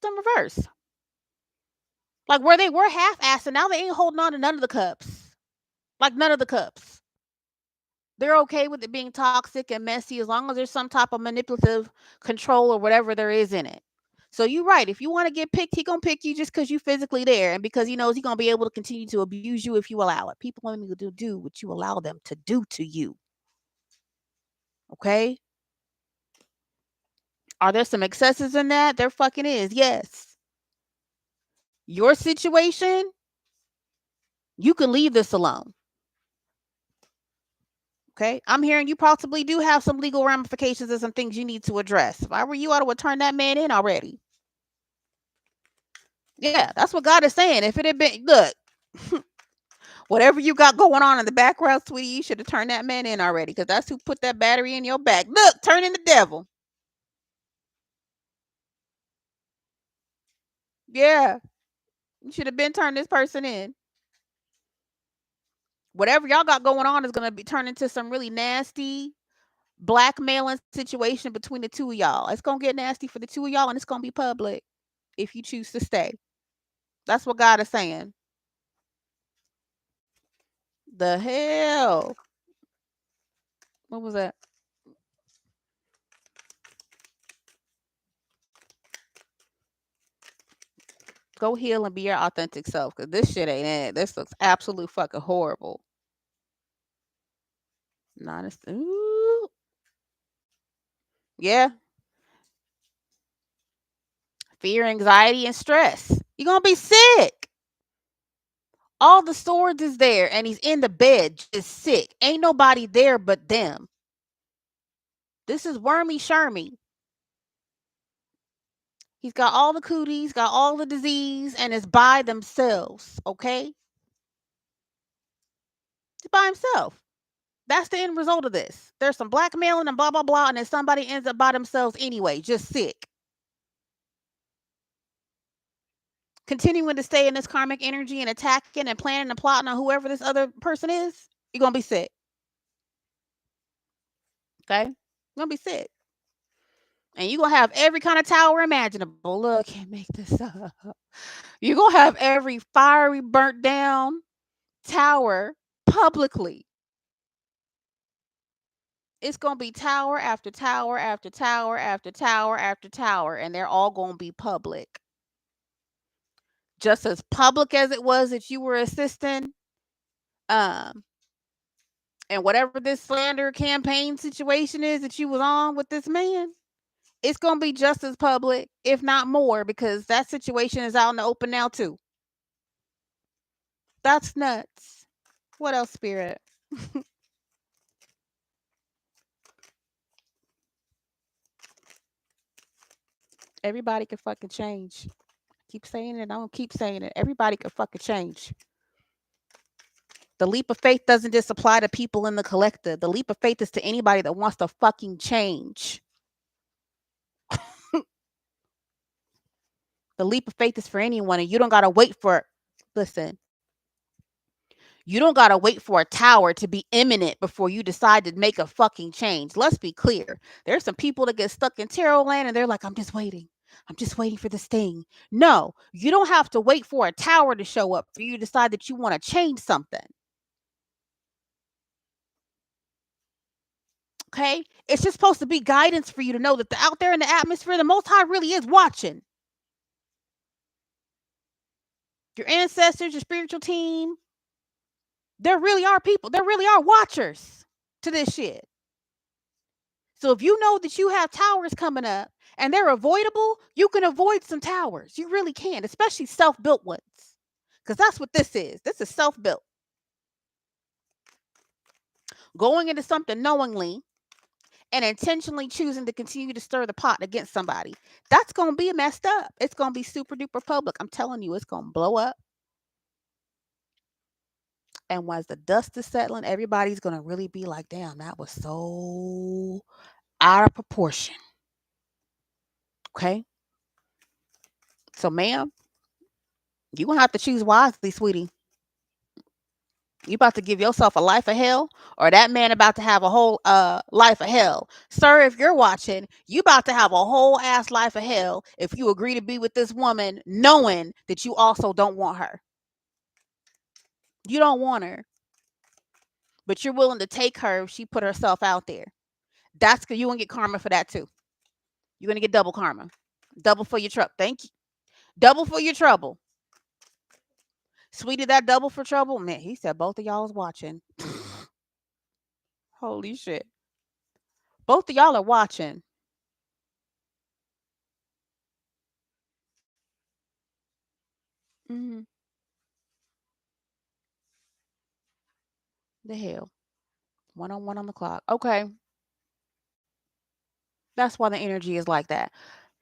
Some reverse. Like where they were half assed and now they ain't holding on to none of the cups. Like none of the cups. They're okay with it being toxic and messy as long as there's some type of manipulative control or whatever there is in it. So you're right. If you want to get picked, he gonna pick you just because you physically there and because he knows he gonna be able to continue to abuse you if you allow it. People only do what you allow them to do to you. Okay? Are there some excesses in that? There fucking is. Yes. Your situation, you can leave this alone. Okay. I'm hearing you possibly do have some legal ramifications and some things you need to address. If I were you, I would turn that man in already. Yeah, that's what God is saying. If it had been, look, whatever you got going on in the background, sweetie, you should have turned that man in already because that's who put that battery in your back. Look, turn in the devil. Yeah, you should have been turned this person in. Whatever y'all got going on is going to be turned into some really nasty blackmailing situation between the two of y'all. It's going to get nasty for the two of y'all and it's going to be public if you choose to stay. That's what God is saying. The hell? What was that? Go heal and be your authentic self because this shit ain't it. This looks absolute fucking horrible. Honest. Ooh. Yeah. Fear, anxiety, and stress. You're going to be sick. All the swords is there and he's in the bed just sick. Ain't nobody there but them. This is wormy Shermy. He's got all the cooties, got all the disease, and is by themselves. Okay? He's by himself. That's the end result of this. There's some blackmailing and blah, blah, blah, and then somebody ends up by themselves anyway, just sick. Continuing to stay in this karmic energy and attacking and planning and plotting on whoever this other person is, you're going to be sick. Okay? You're going to be sick. And you're going to have every kind of tower imaginable. Look, can't make this up. You're going to have every fiery, burnt down tower publicly. It's going to be tower after tower after tower after tower after tower, and they're all going to be public. Just as public as it was that you were assisting, um, and whatever this slander campaign situation is that you was on with this man, it's going to be just as public, if not more, because that situation is out in the open now, too. That's nuts. What else, Spirit? Everybody can fucking change. Keep saying it. I'm going to keep saying it. Everybody can fucking change. The leap of faith doesn't just apply to people in the collective. The leap of faith is to anybody that wants to fucking change. The leap of faith is for anyone, and you don't got to wait for, listen, you don't got to wait for a tower to be imminent before you decide to make a fucking change. Let's be clear. There's some people that get stuck in tarot land and they're like, I'm just waiting. I'm just waiting for this thing. No, you don't have to wait for a tower to show up for you to decide that you want to change something. Okay? It's just supposed to be guidance for you to know that out there in the atmosphere, the Most High really is watching. Your ancestors, your spiritual team, there really are people. There really are watchers to this shit. So if you know that you have towers coming up and they're avoidable, you can avoid some towers. You really can, especially self-built ones. Because that's what this is. This is self-built. Going into something knowingly and intentionally choosing to continue to stir the pot against somebody. That's going to be messed up. It's going to be super duper public. I'm telling you, it's going to blow up. And once the dust is settling, everybody's going to really be like, damn, that was so out of proportion. Okay. So, ma'am, you're going to have to choose wisely, sweetie. You about to give yourself a life of hell, or that man about to have a whole life of hell. Sir, if you're watching, you about to have a whole ass life of hell if you agree to be with this woman knowing that you also don't want her. You don't want her, but you're willing to take her if she put herself out there. That's good. You gonna get karma for that too. You're gonna get double karma. Double for your trouble. Thank you. Double for your trouble. Sweetie, that double for trouble? Man, he said both of y'all is watching. Holy shit. Both of y'all are watching. Hmm. The hell. 1 on 1 on the clock. Okay. That's why the energy is like that.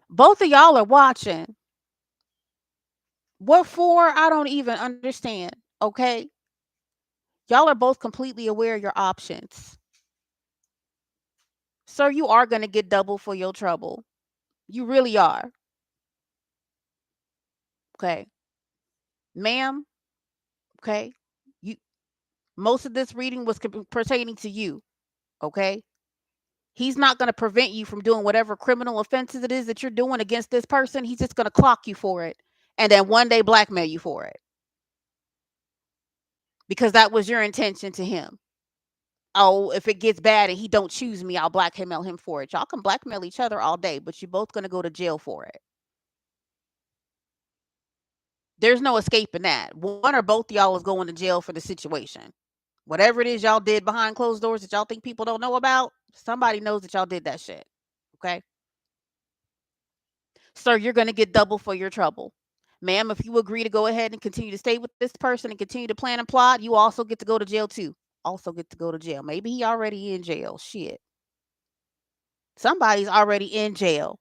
Both of y'all are watching. What for? I don't even understand. Okay. Y'all are both completely aware of your options. Sir, you are going to get double for your trouble. You really are. Okay. Ma'am, okay. You most of this reading was pertaining to you, okay? He's not going to prevent you from doing whatever criminal offenses it is that you're doing against this person. He's just going to clock you for it and then one day blackmail you for it because that was your intention to him. Oh, if it gets bad and he don't choose me, I'll blackmail him for it. Y'all can blackmail each other all day, but you're both going to go to jail for it. There's no escaping that. One or both y'all is going to jail for the situation. Whatever it is y'all did behind closed doors that y'all think people don't know about, somebody knows that y'all did that shit. Okay? Sir, you're going to get double for your trouble. Ma'am, if you agree to go ahead and continue to stay with this person and continue to plan and plot, you also get to go to jail too. Also get to go to jail. Maybe he already in jail. Shit. Somebody's already in jail.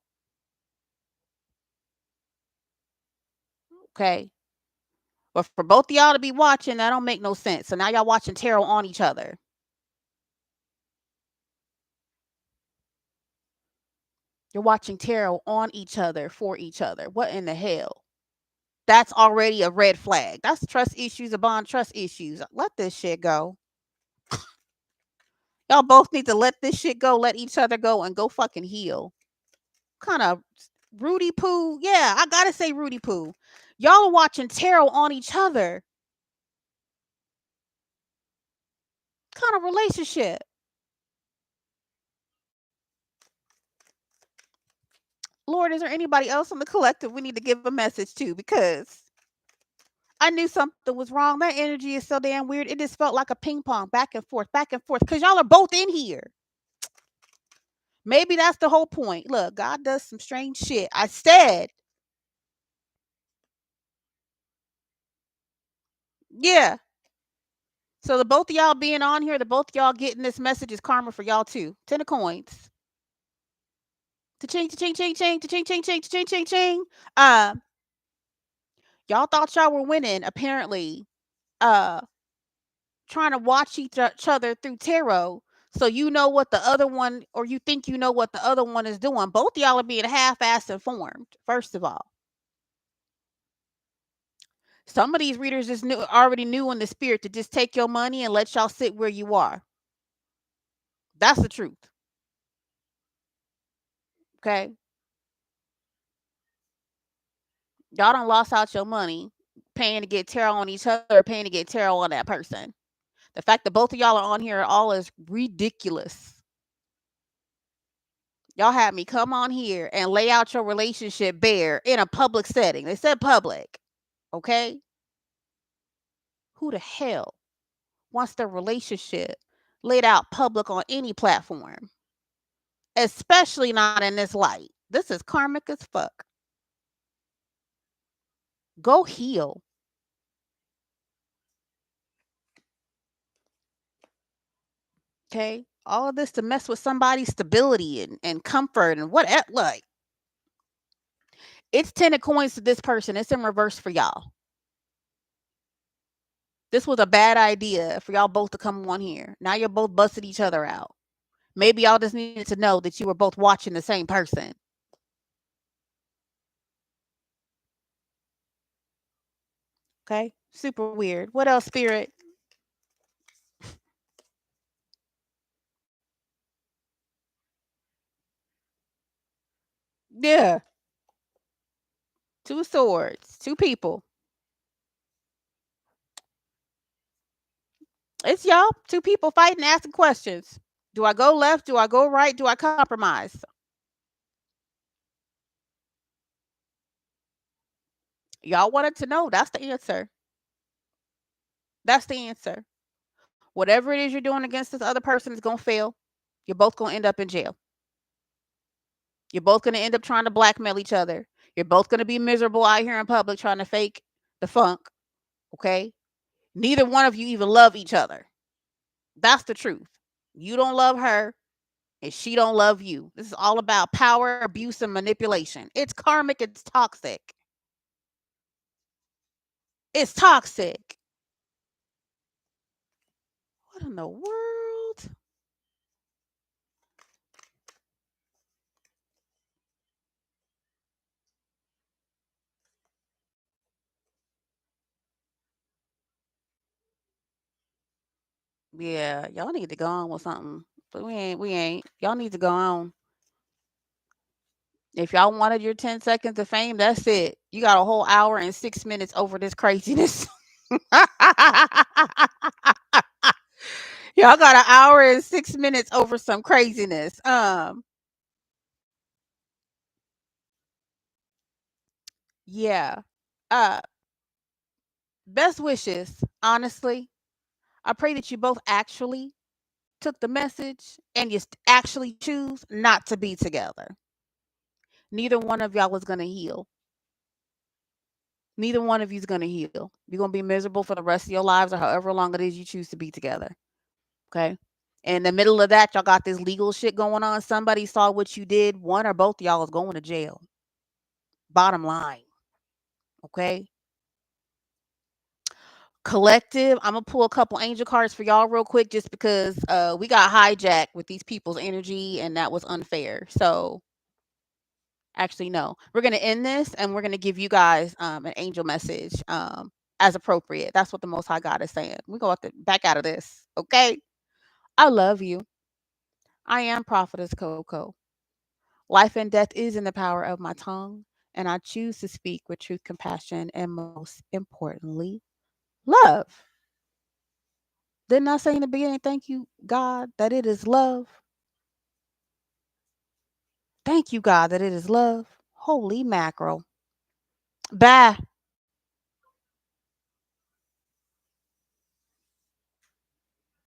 Okay? But for both of y'all to be watching, that don't make no sense. So now y'all watching tarot on each other. You're watching tarot on each other for each other. What in the hell? That's already a red flag. That's trust issues upon trust issues. Let this shit go. Y'all both need to let this shit go, let each other go, and go fucking heal. Kind of Rudy Poo. Yeah, I gotta say Rudy Poo. Y'all are watching tarot on each other. Kind of relationship. Lord, is there anybody else in the collective we need to give a message to? Because I knew something was wrong. That energy is so damn weird. It just felt like a ping pong back and forth, back and forth. Because y'all are both in here. Maybe that's the whole point. Look, God does some strange shit. I said, yeah. So the both of y'all being on here, the both of y'all getting this message is karma for y'all too. 10 of coins. To ching, ching, ching, to ching, ching, ching, to ching, ching, ching. Uh, y'all thought y'all were winning, apparently. Uh, trying to watch each other through tarot. So you know what the other one, or you think you know what the other one is doing. Both of y'all are being half-assed informed. First of all, some of these readers just already knew in the spirit to just take your money and let y'all sit where you are. That's the truth. Okay, y'all done lost out your money paying to get tarot on each other or paying to get tarot on that person. The fact that both of y'all are on here all is ridiculous. Y'all had me come on here and lay out your relationship bare in a public setting. They said public. Okay? Who the hell wants their relationship laid out public on any platform? Especially not in this light. This is karmic as fuck. Go heal. Okay? All of this to mess with somebody's stability and comfort and what like it's 10 of coins to this person. It's in reverse for y'all. This was a bad idea for y'all both to come on here. Now you're both busting each other out. Maybe y'all just needed to know that you were both watching the same person. Okay? Super weird. What else, Spirit? Yeah. Two swords, two people. It's y'all, two people fighting, asking questions. Do I go left? Do I go right? Do I compromise? Y'all wanted to know. That's the answer. That's the answer. Whatever it is you're doing against this other person is going to fail. You're both going to end up in jail. You're both going to end up trying to blackmail each other. You're both going to be miserable out here in public trying to fake the funk. Okay? Neither one of you even love each other. That's the truth. You don't love her and she don't love you. This is all about power, abuse, and manipulation. It's karmic, it's toxic. It's toxic. What in the world? Yeah, y'all need to go on with something. But we ain't. Y'all need to go on. If y'all wanted your 10 seconds of fame, that's it. You got a whole hour and 6 minutes over this craziness. Y'all got an hour and 6 minutes over some craziness. Yeah. Uh Best wishes, honestly. I pray that you both actually took the message and you actually choose not to be together. Neither one of y'all is going to heal. Neither one of you is going to heal. You're going to be miserable for the rest of your lives or however long it is you choose to be together. Okay. And in the middle of that, y'all got this legal shit going on. Somebody saw what you did. One or both of y'all is going to jail. Bottom line. Okay. Collective. I'm gonna pull a couple angel cards for y'all real quick just because we got hijacked with these people's energy and that was unfair. So actually no. We're gonna end this and we're gonna give you guys an angel message as appropriate. That's what the most high God is saying. We go back out of this. Okay. I love you. I am Prophetess Coco. Life and death is in the power of my tongue, and I choose to speak with truth, compassion, and most importantly, love. Didn't I say in the beginning, thank you, God, that it is love? Thank you, God, that it is love. Holy mackerel. Bye.